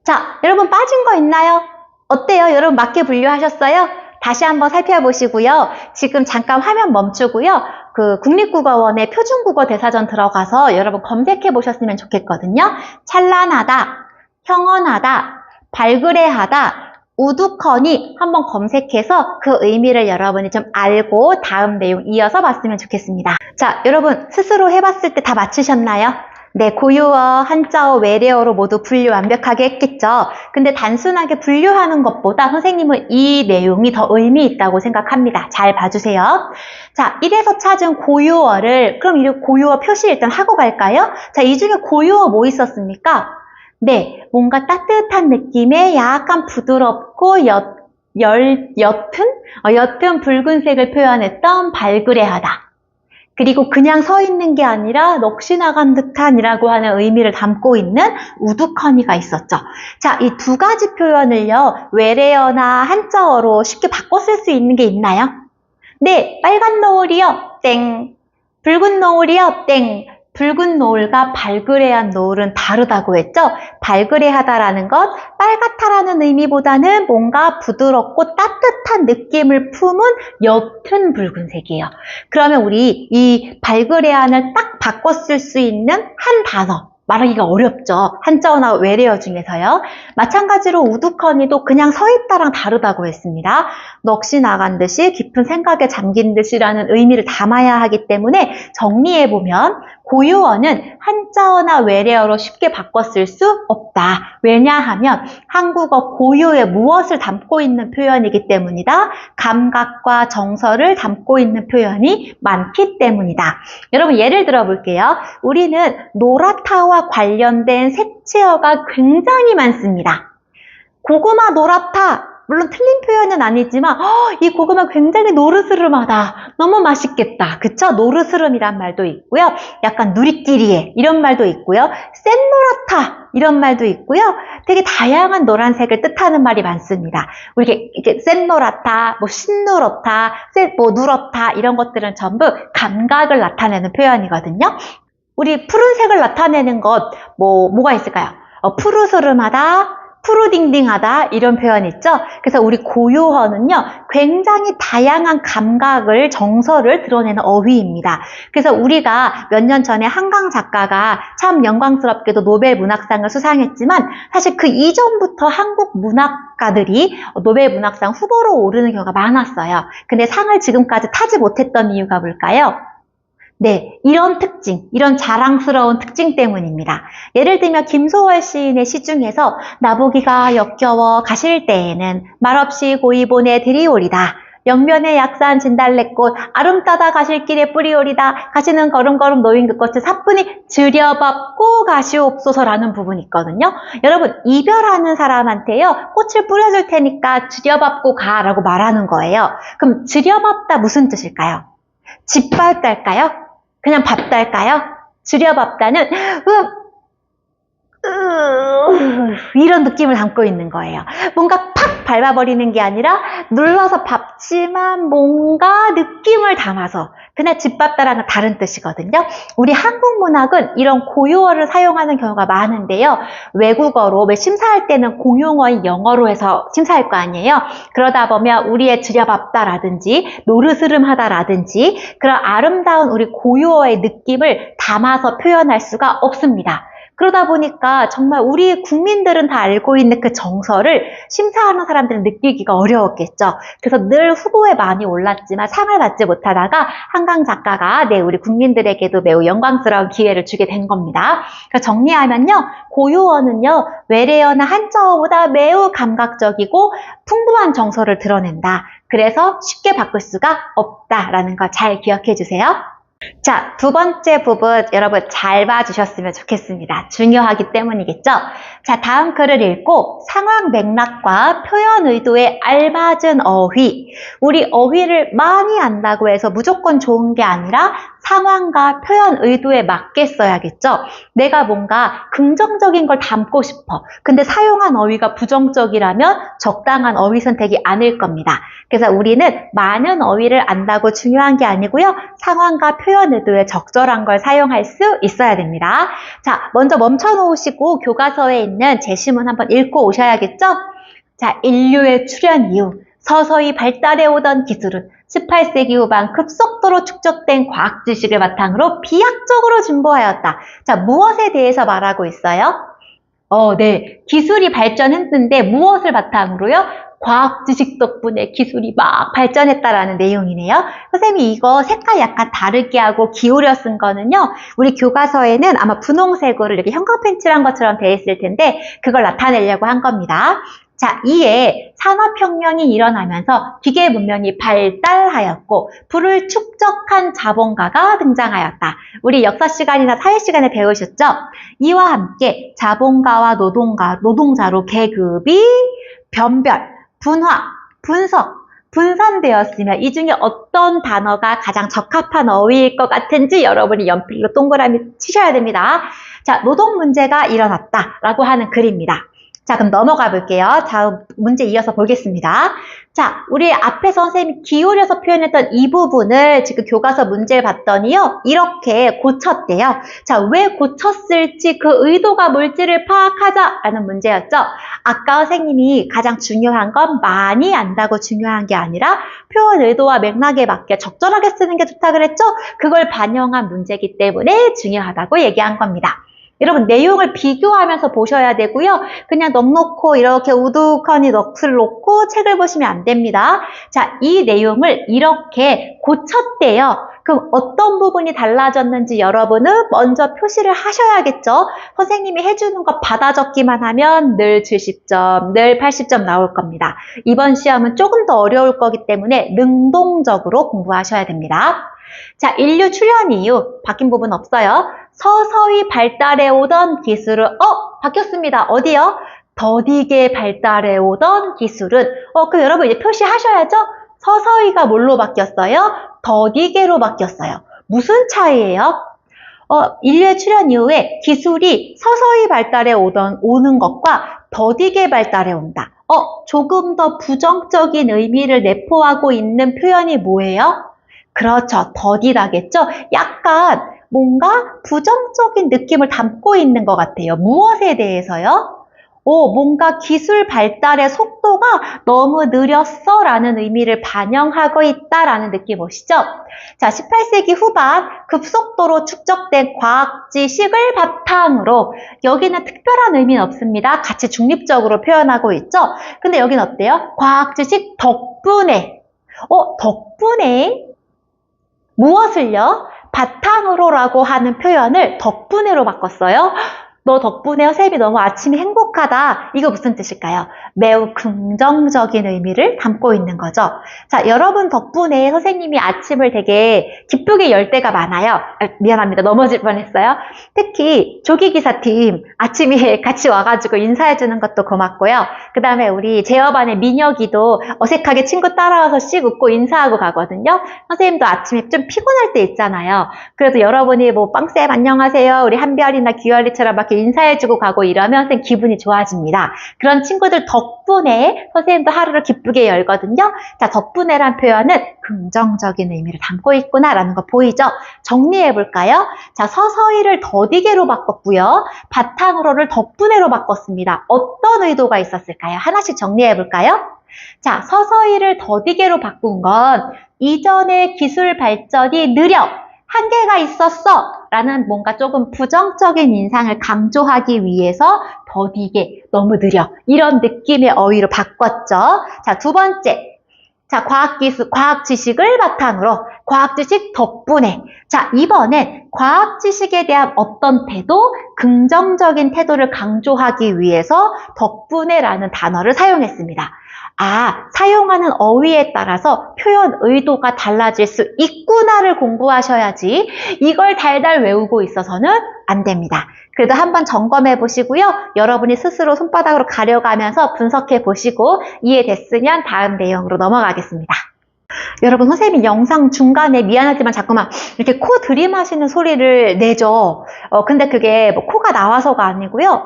자, 여러분 빠진 거 있나요? 어때요? 여러분 맞게 분류하셨어요? 다시 한번 살펴보시고요. 지금 잠깐 화면 멈추고요. 그 국립국어원의 표준국어 대사전 들어가서 여러분 검색해 보셨으면 좋겠거든요. 찬란하다, 형언하다, 발그레하다, 우두커니 한번 검색해서 그 의미를 여러분이 좀 알고 다음 내용 이어서 봤으면 좋겠습니다. 자, 여러분 스스로 해봤을 때 다 맞추셨나요? 네, 고유어, 한자어, 외래어로 모두 분류 완벽하게 했겠죠. 근데 단순하게 분류하는 것보다 선생님은 이 내용이 더 의미 있다고 생각합니다. 잘 봐주세요. 자, 1에서 찾은 고유어를 그럼 이 고유어 표시 일단 하고 갈까요? 자, 이 중에 고유어 뭐 있었습니까? 네, 뭔가 따뜻한 느낌의 약간 부드럽고 옅은 붉은색을 표현했던 발그레하다. 그리고 그냥 서 있는 게 아니라 넋이 나간 듯한이라고 하는 의미를 담고 있는 우두커니가 있었죠. 자, 이 두 가지 표현을요, 외래어나 한자어로 쉽게 바꿔 쓸 수 있는 게 있나요? 네, 빨간 노을이요, 땡. 붉은 노을이요, 땡. 붉은 노을과 발그레한 노을은 다르다고 했죠? 발그레하다라는 것, 빨갛다라는 의미보다는 뭔가 부드럽고 따뜻한 느낌을 품은 옅은 붉은색이에요. 그러면 우리 이 발그레한을 딱 바꿔 쓸 수 있는 한 단어, 말하기가 어렵죠. 한자어나 외래어 중에서요. 마찬가지로 우두커니도 그냥 서 있다랑 다르다고 했습니다. 넋이 나간 듯이 깊은 생각에 잠긴 듯이라는 의미를 담아야 하기 때문에 정리해보면 고유어는 한자어나 외래어로 쉽게 바꿔 쓸 수 없다. 왜냐하면 한국어 고유에 무엇을 담고 있는 표현이기 때문이다. 감각과 정서를 담고 있는 표현이 많기 때문이다. 여러분 예를 들어 볼게요. 우리는 노랗다와 관련된 색채어가 굉장히 많습니다. 고구마 노랗다. 물론 틀린 표현은 아니지만 이 고구마 굉장히 노르스름하다. 너무 맛있겠다. 그쵸? 노르스름이란 말도 있고요. 약간 누리끼리해 이런 말도 있고요. 샛노랗다 이런 말도 있고요. 되게 다양한 노란색을 뜻하는 말이 많습니다. 우리 이렇게 샛노랗다, 뭐 신누렇다, 누렇다 이런 것들은 전부 감각을 나타내는 표현이거든요. 우리 푸른색을 나타내는 것 뭐가 있을까요? 푸르스름하다, 푸르딩딩하다 이런 표현 있죠? 그래서 우리 고유어는요, 굉장히 다양한 감각을, 정서를 드러내는 어휘입니다. 그래서 우리가 몇 년 전에 한강 작가가 참 영광스럽게도 노벨 문학상을 수상했지만 사실 그 이전부터 한국 문학가들이 노벨 문학상 후보로 오르는 경우가 많았어요. 근데 상을 지금까지 타지 못했던 이유가 뭘까요? 네, 이런 특징, 이런 자랑스러운 특징 때문입니다. 예를 들면 김소월 시인의 시 중에서 나보기가 역겨워 가실 때에는 말없이 고이 보내드리오리다. 영면에 약산 진달래꽃 아름따다 가실 길에 뿌리오리다. 가시는 걸음걸음 놓인 그 꽃을 사뿐히 들여밟고 가시옵소서라는 부분이 있거든요. 여러분, 이별하는 사람한테요, 꽃을 뿌려줄 테니까 들여밟고 가라고 말하는 거예요. 그럼 들여밟다 무슨 뜻일까요? 짓밟달까요? 그냥 밟달까요? 들여밟다는 이런 느낌을 담고 있는 거예요. 뭔가 팍 밟아버리는 게 아니라 눌러서 밟지만 뭔가 느낌을 담아서 그냥 짓밟다라는 다른 뜻이거든요. 우리 한국 문학은 이런 고유어를 사용하는 경우가 많은데요. 외국어로 심사할 때는 공용어인 영어로 해서 심사할 거 아니에요. 그러다 보면 우리의 들여밟다라든지 노르스름하다라든지 그런 아름다운 우리 고유어의 느낌을 담아서 표현할 수가 없습니다. 그러다 보니까 정말 우리 국민들은 다 알고 있는 그 정서를 심사하는 사람들은 느끼기가 어려웠겠죠. 그래서 늘 후보에 많이 올랐지만 상을 받지 못하다가 한강 작가가 우리 국민들에게도 매우 영광스러운 기회를 주게 된 겁니다. 그래서 정리하면요. 고유어는요. 외래어나 한자어보다 매우 감각적이고 풍부한 정서를 드러낸다. 그래서 쉽게 바꿀 수가 없다라는 거 잘 기억해 주세요. 자, 두 번째 부분 여러분 잘 봐주셨으면 좋겠습니다. 중요하기 때문이겠죠? 자, 다음 글을 읽고 상황 맥락과 표현 의도에 알맞은 어휘. 우리 어휘를 많이 안다고 해서 무조건 좋은 게 아니라 상황과 표현 의도에 맞게 써야겠죠? 내가 뭔가 긍정적인 걸 담고 싶어. 근데 사용한 어휘가 부정적이라면 적당한 어휘 선택이 아닐 겁니다. 그래서 우리는 많은 어휘를 안다고 중요한 게 아니고요. 상황과 표현 의도에 적절한 걸 사용할 수 있어야 됩니다. 자, 먼저 멈춰 놓으시고 교과서에 있는 제시문 한번 읽고 오셔야겠죠? 자, 인류의 출현 이후 서서히 발달해 오던 기술은 18세기 후반 급속도로 축적된 과학 지식을 바탕으로 비약적으로 진보하였다. 자, 무엇에 대해서 말하고 있어요? 네. 기술이 발전했는데 무엇을 바탕으로요? 과학 지식 덕분에 기술이 막 발전했다라는 내용이네요. 선생님이 이거 색깔 약간 다르게 하고 기울여 쓴 거는요. 우리 교과서에는 아마 분홍색으로 이렇게 형광펜칠한 것처럼 되어 있을 텐데 그걸 나타내려고 한 겁니다. 자, 이에 산업혁명이 일어나면서 기계 문명이 발달하였고 불을 축적한 자본가가 등장하였다. 우리 역사 시간이나 사회 시간에 배우셨죠? 이와 함께 자본가와 노동자로 계급이 변별, 분화, 분석, 분산되었으며 이 중에 어떤 단어가 가장 적합한 어휘일 것 같은지 여러분이 연필로 동그라미 치셔야 됩니다. 자, 노동 문제가 일어났다라고 하는 글입니다. 자, 그럼 넘어가 볼게요. 다음 문제 이어서 보겠습니다. 자, 우리 앞에서 선생님이 기울여서 표현했던 이 부분을 지금 교과서 문제를 봤더니요. 이렇게 고쳤대요. 자, 왜 고쳤을지 그 의도가 뭘지를 파악하자라는 문제였죠. 아까 선생님이 가장 중요한 건 많이 안다고 중요한 게 아니라 표현 의도와 맥락에 맞게 적절하게 쓰는 게 좋다 그랬죠? 그걸 반영한 문제이기 때문에 중요하다고 얘기한 겁니다. 여러분 내용을 비교하면서 보셔야 되고요. 그냥 넉넉고 이렇게 우두커니 넋을 놓고 책을 보시면 안 됩니다. 자, 이 내용을 이렇게 고쳤대요. 그럼 어떤 부분이 달라졌는지 여러분은 먼저 표시를 하셔야겠죠. 선생님이 해주는 거 받아 적기만 하면 늘 70점, 늘 80점 나올 겁니다. 이번 시험은 조금 더 어려울 거기 때문에 능동적으로 공부하셔야 됩니다. 자, 인류 출현 이후 바뀐 부분 없어요. 서서히 발달해 오던 기술은 바뀌었습니다. 어디요? 더디게 발달해 오던 기술은 그럼 여러분 이제 표시하셔야죠. 서서히가 뭘로 바뀌었어요? 더디게로 바뀌었어요. 무슨 차이예요? 인류의 출현 이후에 기술이 서서히 발달해 오는 것과 더디게 발달해 온다. 조금 더 부정적인 의미를 내포하고 있는 표현이 뭐예요? 그렇죠. 더디다겠죠? 약간 뭔가 부정적인 느낌을 담고 있는 것 같아요. 무엇에 대해서요? 뭔가 기술 발달의 속도가 너무 느렸어 라는 의미를 반영하고 있다라는 느낌 오시죠? 자, 18세기 후반 급속도로 축적된 과학 지식을 바탕으로 여기는 특별한 의미는 없습니다. 같이 중립적으로 표현하고 있죠? 근데 여기는 어때요? 과학 지식 덕분에 덕분에 무엇을요? 바탕으로라고 하는 표현을 덕분에로 바꿨어요. 너 덕분에 선생님이 너무 아침이 행복하다. 이거 무슨 뜻일까요? 매우 긍정적인 의미를 담고 있는 거죠. 자, 여러분 덕분에 선생님이 아침을 되게 기쁘게 열 때가 많아요. 미안합니다. 넘어질 뻔했어요. 특히 조기기사팀 아침에 같이 와가지고 인사해주는 것도 고맙고요. 그 다음에 우리 제어반의 민혁이도 어색하게 친구 따라와서 씩 웃고 인사하고 가거든요. 선생님도 아침에 좀 피곤할 때 있잖아요. 그래도 여러분이 뭐 빵쌤 안녕하세요. 우리 한별이나 규열이처럼 막 인사해주고 가고 이러면 선생님 기분이 좋아집니다. 그런 친구들 덕분에 선생님도 하루를 기쁘게 열거든요. 자, 덕분에란 표현은 긍정적인 의미를 담고 있구나라는 거 보이죠? 정리해볼까요? 자, 서서히를 더디게로 바꿨고요. 바탕으로를 덕분에로 바꿨습니다. 어떤 의도가 있었을까요? 하나씩 정리해볼까요? 자, 서서히를 더디게로 바꾼 건 이전의 기술 발전이 느려 한계가 있었어 라는 뭔가 조금 부정적인 인상을 강조하기 위해서 더디게, 너무 느려 이런 느낌의 어휘로 바꿨죠. 자, 두 번째. 자, 과학 지식을 바탕으로 과학 지식 덕분에. 자, 이번엔 과학 지식에 대한 어떤 태도, 긍정적인 태도를 강조하기 위해서 덕분에라는 단어를 사용했습니다. 사용하는 어휘에 따라서 표현 의도가 달라질 수 있구나를 공부하셔야지 이걸 달달 외우고 있어서는 안 됩니다. 그래도 한번 점검해 보시고요. 여러분이 스스로 손바닥으로 가려가면서 분석해 보시고 이해됐으면 다음 내용으로 넘어가겠습니다. 여러분, 선생님이 영상 중간에 미안하지만 자꾸만 이렇게 코 들이마시는 소리를 내죠. 근데 그게 뭐 코가 나와서가 아니고요.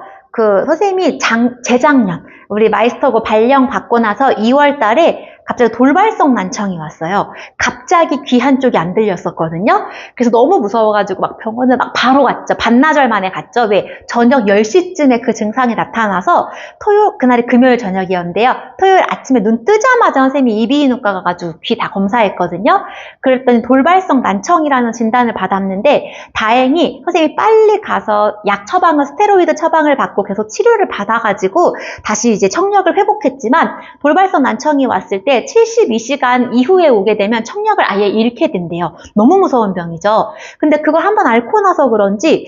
선생님이 재작년 우리 마이스터고 발령 받고 나서 2월 달에 갑자기 돌발성 난청이 왔어요. 갑자기 귀 한쪽이 안 들렸었거든요. 그래서 너무 무서워가지고 막 병원을 막 바로 갔죠. 반나절 만에 갔죠. 왜? 저녁 10시쯤에 그 증상이 나타나서 그날이 금요일 저녁이었는데요. 토요일 아침에 눈 뜨자마자 선생님이 이비인후과 가가지고 귀 다 검사했거든요. 그랬더니 돌발성 난청이라는 진단을 받았는데 다행히 선생님이 빨리 가서 스테로이드 처방을 받고 계속 치료를 받아가지고 다시 이제 청력을 회복했지만 돌발성 난청이 왔을 때 72시간 이후에 오게 되면 청력을 아예 잃게 된대요. 너무 무서운 병이죠. 근데 그걸 한번 앓고 나서 그런지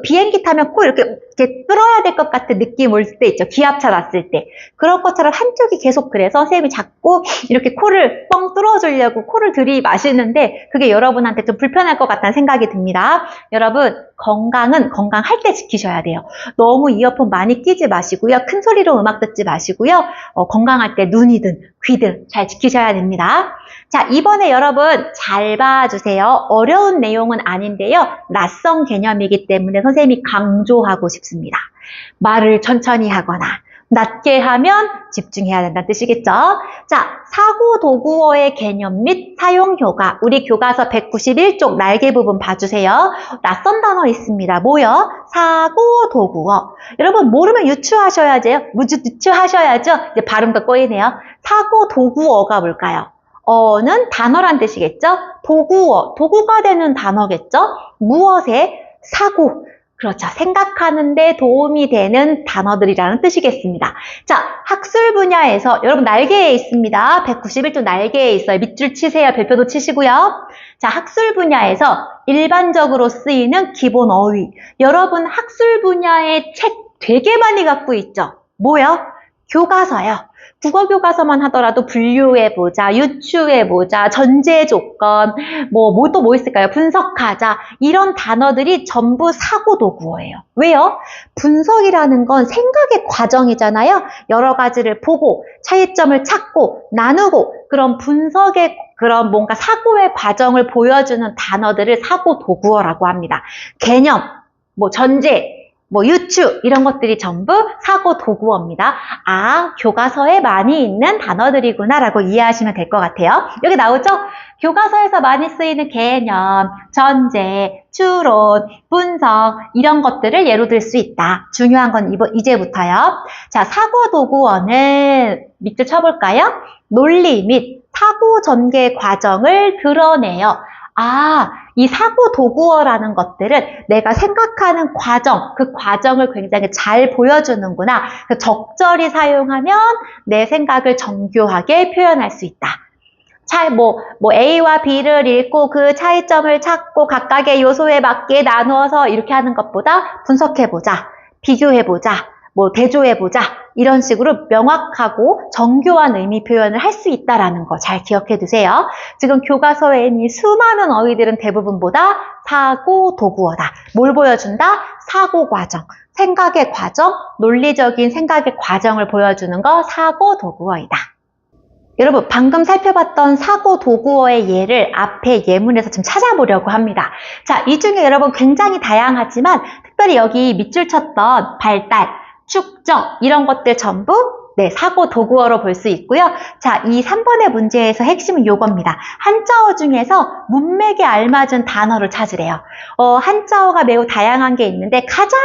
비행기 타면 코 이렇게 뚫어야 될 것 같은 느낌 올 때 있죠. 기압차 났을 때. 그런 것처럼 한쪽이 계속 그래서 선생님이 자꾸 이렇게 코를 뻥 뚫어주려고 코를 들이마시는데 그게 여러분한테 좀 불편할 것 같다는 생각이 듭니다. 여러분, 건강은 건강할 때 지키셔야 돼요. 너무 이어폰 많이 끼지 마시고요. 큰 소리로 음악 듣지 마시고요. 건강할 때 눈이든 귀든 잘 지키셔야 됩니다. 자, 이번에 여러분 잘 봐주세요. 어려운 내용은 아닌데요. 낯선 개념이기 때문에 선생님이 강조하고 싶습니다. 말을 천천히 하거나 낮게 하면 집중해야 된다는 뜻이겠죠? 자, 사고도구어의 개념 및 사용 효과. 우리 교과서 191쪽 날개 부분 봐주세요. 낯선 단어 있습니다. 뭐요? 사고도구어. 여러분 모르면 유추하셔야죠. 유추하셔야죠. 이제 발음도 꼬이네요. 사고도구어가 뭘까요? 어는 단어란 뜻이겠죠? 도구어, 도구가 되는 단어겠죠? 무엇에? 사고. 그렇죠. 생각하는데 도움이 되는 단어들이라는 뜻이겠습니다. 자, 학술 분야에서 여러분 날개에 있습니다. 191쪽 날개에 있어요. 밑줄 치세요. 별표도 치시고요. 자, 학술 분야에서 일반적으로 쓰이는 기본 어휘. 여러분 학술 분야의 책 되게 많이 갖고 있죠? 뭐요? 교과서요. 국어 교과서만 하더라도 분류해보자, 유추해보자, 전제조건, 또 뭐 있을까요? 분석하자. 이런 단어들이 전부 사고도구어예요. 왜요? 분석이라는 건 생각의 과정이잖아요. 여러 가지를 보고, 차이점을 찾고, 나누고, 그런 분석의 그런 뭔가 사고의 과정을 보여주는 단어들을 사고도구어라고 합니다. 개념, 전제, 뭐 유추 이런 것들이 전부 사고 도구어입니다. 아, 교과서에 많이 있는 단어들이구나 라고 이해하시면 될 것 같아요. 여기 나오죠? 교과서에서 많이 쓰이는 개념, 전제, 추론, 분석 이런 것들을 예로 들 수 있다. 중요한 건 이제부터요. 자, 사고 도구어는 밑줄 쳐볼까요? 논리 및 사고 전개 과정을 드러내요. 아, 이 사고 도구어라는 것들은 내가 생각하는 과정, 그 과정을 굉장히 잘 보여주는구나. 적절히 사용하면 내 생각을 정교하게 표현할 수 있다. A와 B를 읽고 그 차이점을 찾고 각각의 요소에 맞게 나누어서 이렇게 하는 것보다 분석해보자, 비교해보자, 대조해보자 이런 식으로 명확하고 정교한 의미 표현을 할 수 있다는 거 잘 기억해 두세요. 지금 교과서에 있는 수많은 어휘들은 대부분보다 사고 도구어다. 뭘 보여준다? 사고 과정, 생각의 과정, 논리적인 생각의 과정을 보여주는 거 사고 도구어이다. 여러분 방금 살펴봤던 사고 도구어의 예를 앞에 예문에서 좀 찾아보려고 합니다. 자, 이 중에 여러분 굉장히 다양하지만 특별히 여기 밑줄 쳤던 발달, 축적 이런 것들 전부 사고 도구어로 볼 수 있고요. 자, 이 3번의 문제에서 핵심은 요겁니다. 한자어 중에서 문맥에 알맞은 단어를 찾으래요. 한자어가 매우 다양한 게 있는데 가장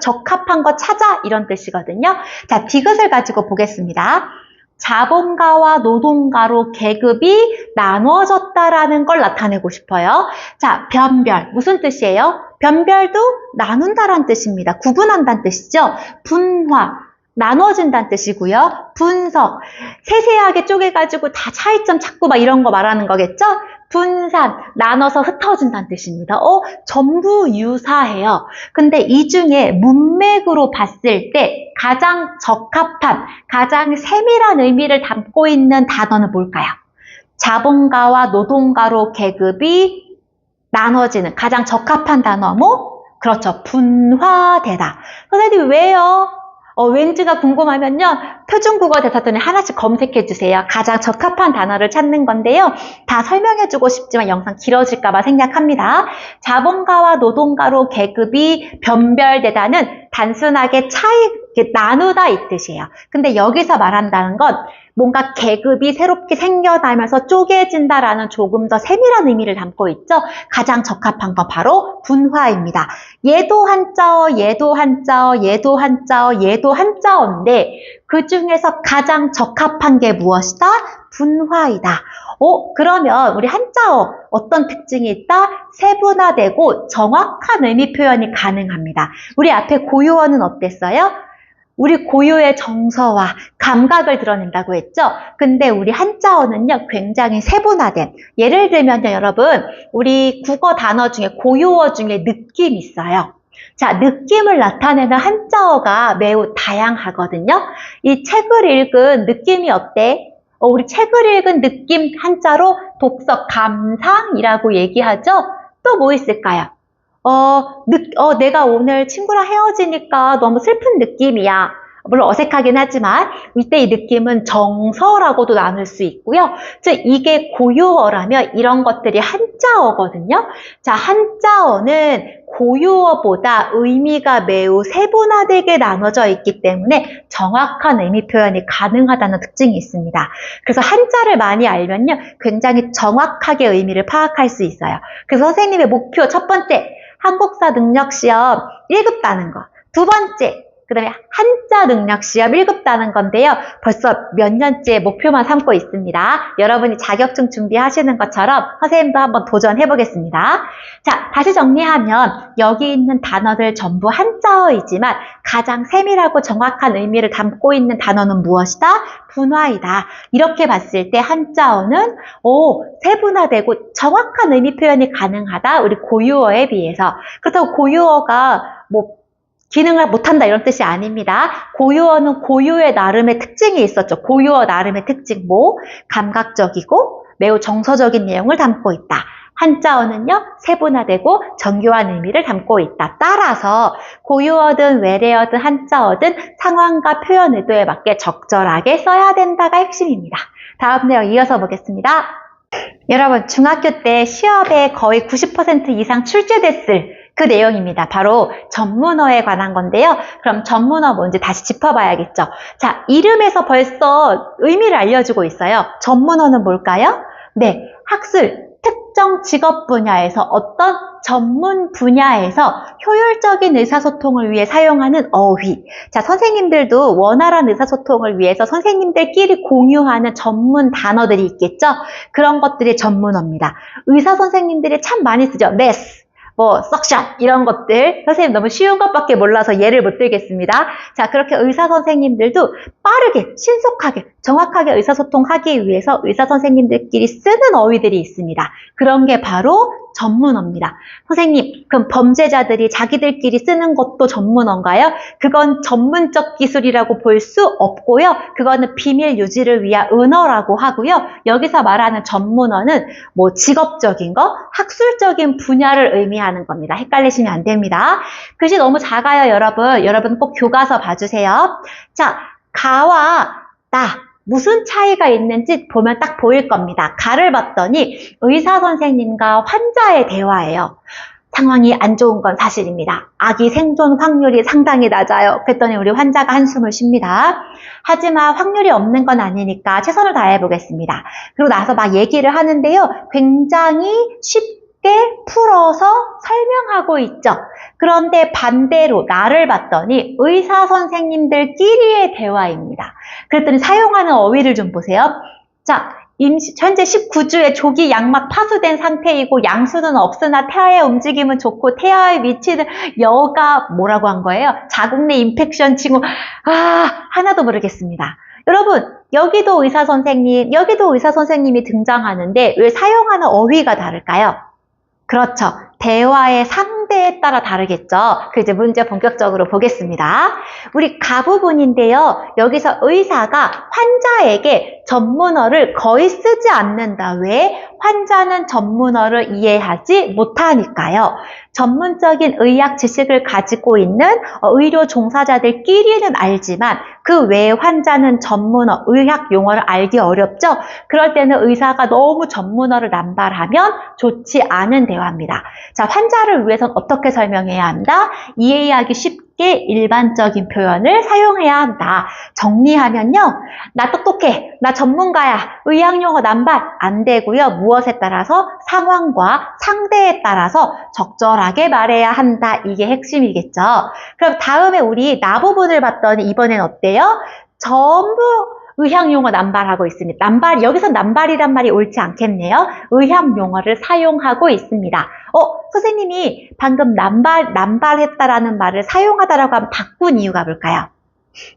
적합한 거 찾아 이런 뜻이거든요. 자, 디귿을 가지고 보겠습니다. 자본가와 노동가로 계급이 나누어졌다라는 걸 나타내고 싶어요. 자, 변별. 무슨 뜻이에요? 변별도 나눈다란 뜻입니다. 구분한다는 뜻이죠. 분화. 나눠진다는 뜻이고요. 분석. 세세하게 쪼개가지고 다 차이점 찾고 막 이런 거 말하는 거겠죠? 분산. 나눠서 흩어진다는 뜻입니다. 전부 유사해요. 근데 이 중에 문맥으로 봤을 때 가장 적합한, 가장 세밀한 의미를 담고 있는 단어는 뭘까요? 자본가와 노동가로 계급이 나눠지는 가장 적합한 단어 그렇죠. 분화되다. 선생님 왜요? 왠지가 궁금하면요. 표준국어 대사전에 하나씩 검색해 주세요. 가장 적합한 단어를 찾는 건데요. 다 설명해 주고 싶지만 영상 길어질까 봐 생략합니다. 자본가와 노동가로 계급이 변별되다는 단순하게 나누다 이 뜻이에요. 근데 여기서 말한다는 건 뭔가 계급이 새롭게 생겨나면서 쪼개진다라는 조금 더 세밀한 의미를 담고 있죠. 가장 적합한 건 바로 분화입니다. 얘도 한자어, 얘도 한자어, 얘도 한자어, 얘도 한자어인데 그 중에서 가장 적합한 게 무엇이다? 분화이다. 그러면 우리 한자어 어떤 특징이 있다? 세분화되고 정확한 의미 표현이 가능합니다. 우리 앞에 고유어는 어땠어요? 우리 고유의 정서와 감각을 드러낸다고 했죠? 근데 우리 한자어는요, 굉장히 세분화된. 예를 들면요, 여러분, 우리 국어 단어 중에 고유어 중에 느낌 있어요. 자, 느낌을 나타내는 한자어가 매우 다양하거든요. 이 책을 읽은 느낌이 어때? 우리 책을 읽은 느낌 한자로 독서 감상이라고 얘기하죠? 또 뭐 있을까요? 내가 오늘 친구랑 헤어지니까 너무 슬픈 느낌이야. 물론 어색하긴 하지만 이때 이 느낌은 정서라고도 나눌 수 있고요. 즉 이게 고유어라면 이런 것들이 한자어거든요. 자, 한자어는 고유어보다 의미가 매우 세분화되게 나눠져 있기 때문에 정확한 의미 표현이 가능하다는 특징이 있습니다. 그래서 한자를 많이 알면요, 굉장히 정확하게 의미를 파악할 수 있어요. 그래서 선생님의 목표 첫 번째, 한국사 능력시험 1급 따는 거. 두 번째, 그 다음에 한자 능력시험 1급 따는 건데요. 벌써 몇 년째 목표만 삼고 있습니다. 여러분이 자격증 준비하시는 것처럼 선생님도 한번 도전해 보겠습니다. 자, 다시 정리하면 여기 있는 단어들 전부 한자어이지만 가장 세밀하고 정확한 의미를 담고 있는 단어는 무엇이다? 분화이다. 이렇게 봤을 때 한자어는 세분화되고 정확한 의미 표현이 가능하다. 우리 고유어에 비해서. 그렇다고 고유어가 기능을 못한다 이런 뜻이 아닙니다. 고유어는 고유의 나름의 특징이 있었죠. 고유어 나름의 특징 감각적이고 매우 정서적인 내용을 담고 있다. 한자어는요, 세분화되고 정교한 의미를 담고 있다. 따라서 고유어든 외래어든 한자어든 상황과 표현 의도에 맞게 적절하게 써야 된다가 핵심입니다. 다음 내용 이어서 보겠습니다. 여러분, 중학교 때 시험에 거의 90% 이상 출제됐을 그 내용입니다. 바로 전문어에 관한 건데요. 그럼 전문어 뭔지 다시 짚어봐야겠죠. 자, 이름에서 벌써 의미를 알려주고 있어요. 전문어는 뭘까요? 네, 학술, 특정 직업 분야에서 어떤 전문 분야에서 효율적인 의사소통을 위해 사용하는 어휘. 자, 선생님들도 원활한 의사소통을 위해서 선생님들끼리 공유하는 전문 단어들이 있겠죠? 그런 것들이 전문어입니다. 의사 선생님들이 참 많이 쓰죠. 메스, 석션 이런 것들 선생님 너무 쉬운 것밖에 몰라서 예를 못 들겠습니다. 자, 그렇게 의사 선생님들도 빠르게 신속하게 정확하게 의사소통하기 위해서 의사 선생님들끼리 쓰는 어휘들이 있습니다. 그런 게 바로 전문어입니다. 선생님, 그럼 범죄자들이 자기들끼리 쓰는 것도 전문어인가요? 그건 전문적 기술이라고 볼 수 없고요. 그거는 비밀 유지를 위한 은어라고 하고요. 여기서 말하는 전문어는 직업적인 거, 학술적인 분야를 의미하는 겁니다. 헷갈리시면 안 됩니다. 글씨 너무 작아요, 여러분. 여러분 꼭 교과서 봐주세요. 자, 가와 나. 무슨 차이가 있는지 보면 딱 보일 겁니다. 가를 봤더니 의사 선생님과 환자의 대화예요. 상황이 안 좋은 건 사실입니다. 아기 생존 확률이 상당히 낮아요. 그랬더니 우리 환자가 한숨을 쉽니다. 하지만 확률이 없는 건 아니니까 최선을 다해 보겠습니다. 그리고 나서 막 얘기를 하는데요. 굉장히 쉽게 풀어서 설명하고 있죠. 그런데 반대로 나를 봤더니 의사 선생님들끼리의 대화입니다. 그랬더니 사용하는 어휘를 좀 보세요. 자, 현재 19주에 조기 양막 파수된 상태이고 양수는 없으나 태아의 움직임은 좋고 태아의 위치는 여가 뭐라고 한 거예요? 자궁 내 인펙션 징후. 하나도 모르겠습니다. 여러분, 여기도 의사 선생님이 등장하는데 왜 사용하는 어휘가 다를까요? 그렇죠. 대화의 상대에 따라 다르겠죠. 그 이제 문제 본격적으로 보겠습니다. 우리 가 부분인데요. 여기서 의사가 환자에게 전문어를 거의 쓰지 않는다. 왜? 환자는 전문어를 이해하지 못하니까요. 전문적인 의학 지식을 가지고 있는 의료 종사자들끼리는 알지만 그 외에 환자는 전문어, 의학 용어를 알기 어렵죠. 그럴 때는 의사가 너무 전문어를 남발하면 좋지 않은 대화입니다. 자, 환자를 위해서는 어떻게 설명해야 한다? 이해하기 쉽게 일반적인 표현을 사용해야 한다. 정리하면요. 나 똑똑해. 나 전문가야. 의학용어 남발 안 되고요. 무엇에 따라서 상황과 상대에 따라서 적절하게 말해야 한다. 이게 핵심이겠죠. 그럼 다음에 우리 나 부분을 봤더니 이번엔 어때요? 전부 의학용어 남발하고 있습니다. 여기서 남발이란 말이 옳지 않겠네요. 의학용어를 사용하고 있습니다. 선생님이 방금 남발했다라는 말을 사용하다라고 하면 바꾼 이유가 뭘까요?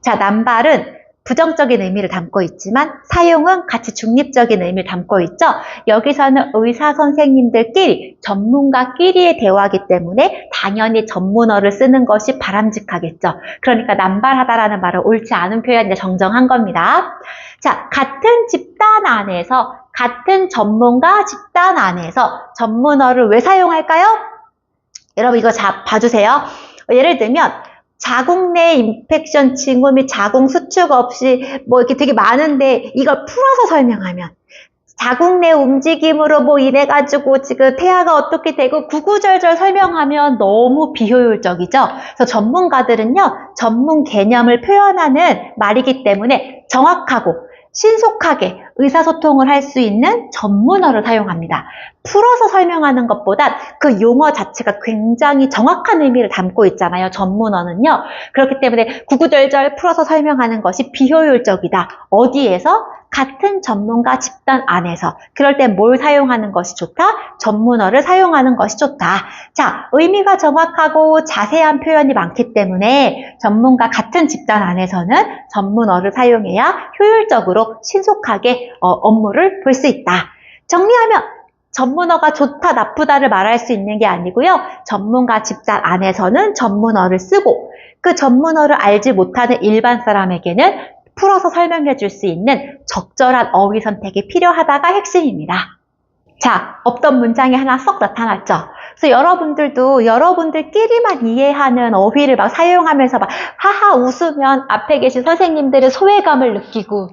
자, 남발은 부정적인 의미를 담고 있지만 사용은 같이 중립적인 의미를 담고 있죠. 여기서는 의사 선생님들끼리 전문가끼리의 대화이기 때문에 당연히 전문어를 쓰는 것이 바람직하겠죠. 그러니까 남발하다라는 말은 옳지 않은 표현을 정정한 겁니다. 자, 같은 집단 안에서 같은 전문가 집단 안에서 전문어를 왜 사용할까요? 여러분 이거 봐주세요. 예를 들면 자궁 내 인펙션 징후 및 자궁 수축 없이 이렇게 되게 많은데 이걸 풀어서 설명하면 자궁 내 움직임으로 인해 가지고 지금 태아가 어떻게 되고 구구절절 설명하면 너무 비효율적이죠. 그래서 전문가들은요, 전문 개념을 표현하는 말이기 때문에 정확하고 신속하게 의사소통을 할 수 있는 전문어를 사용합니다. 풀어서 설명하는 것보다 그 용어 자체가 굉장히 정확한 의미를 담고 있잖아요. 전문어는요. 그렇기 때문에 구구절절 풀어서 설명하는 것이 비효율적이다. 어디에서? 같은 전문가 집단 안에서. 그럴 때 뭘 사용하는 것이 좋다? 전문어를 사용하는 것이 좋다. 자, 의미가 정확하고 자세한 표현이 많기 때문에 전문가 같은 집단 안에서는 전문어를 사용해야 효율적으로 신속하게 업무를 볼 수 있다. 정리하면 전문어가 좋다, 나쁘다를 말할 수 있는 게 아니고요. 전문가 집단 안에서는 전문어를 쓰고 그 전문어를 알지 못하는 일반 사람에게는 풀어서 설명해 줄 수 있는 적절한 어휘 선택이 필요하다가 핵심입니다. 자, 없던 문장이 하나 쏙 나타났죠? 그래서 여러분들도 여러분들끼리만 이해하는 어휘를 막 사용하면서 막 하하 웃으면 앞에 계신 선생님들의 소외감을 느끼고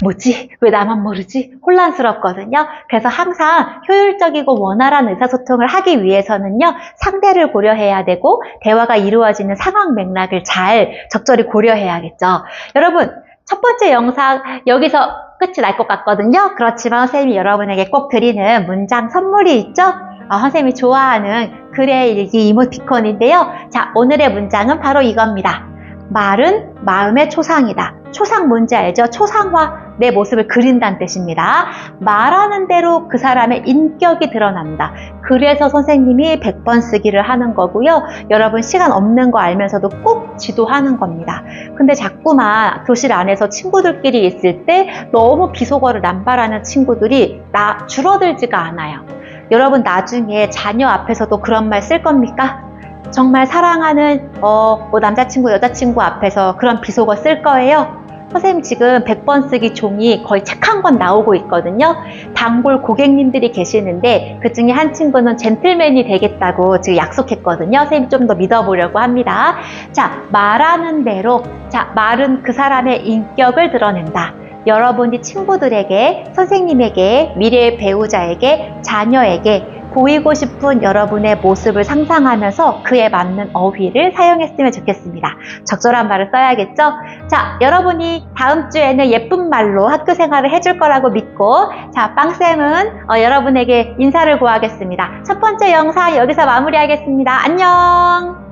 뭐지? 왜 나만 모르지? 혼란스럽거든요. 그래서 항상 효율적이고 원활한 의사소통을 하기 위해서는요, 상대를 고려해야 되고, 대화가 이루어지는 상황 맥락을 잘 적절히 고려해야겠죠. 여러분, 첫 번째 영상 여기서 끝이 날 것 같거든요. 그렇지만 선생님이 여러분에게 꼭 드리는 문장 선물이 있죠? 선생님이 좋아하는 글의 일기 이모티콘인데요. 자, 오늘의 문장은 바로 이겁니다. 말은 마음의 초상이다. 초상 뭔지 알죠? 초상화, 내 모습을 그린다는 뜻입니다. 말하는 대로 그 사람의 인격이 드러난다. 그래서 선생님이 100번 쓰기를 하는 거고요. 여러분 시간 없는 거 알면서도 꼭 지도하는 겁니다. 근데 자꾸만 교실 안에서 친구들끼리 있을 때 너무 비속어를 남발하는 친구들이 줄어들지가 않아요. 여러분 나중에 자녀 앞에서도 그런 말 쓸 겁니까? 정말 사랑하는 남자친구, 여자친구 앞에서 그런 비속어 쓸 거예요? 선생님 지금 100번 쓰기 종이 거의 책 한 권 나오고 있거든요. 단골 고객님들이 계시는데 그 중에 한 친구는 젠틀맨이 되겠다고 지금 약속했거든요. 선생님 좀 더 믿어보려고 합니다. 자, 말하는 대로, 자, 말은 그 사람의 인격을 드러낸다. 여러분이 친구들에게, 선생님에게, 미래의 배우자에게, 자녀에게 보이고 싶은 여러분의 모습을 상상하면서 그에 맞는 어휘를 사용했으면 좋겠습니다. 적절한 말을 써야겠죠? 자, 여러분이 다음 주에는 예쁜 말로 학교 생활을 해줄 거라고 믿고, 자, 빵쌤은 여러분에게 인사를 구하겠습니다. 첫 번째 영상 여기서 마무리하겠습니다. 안녕!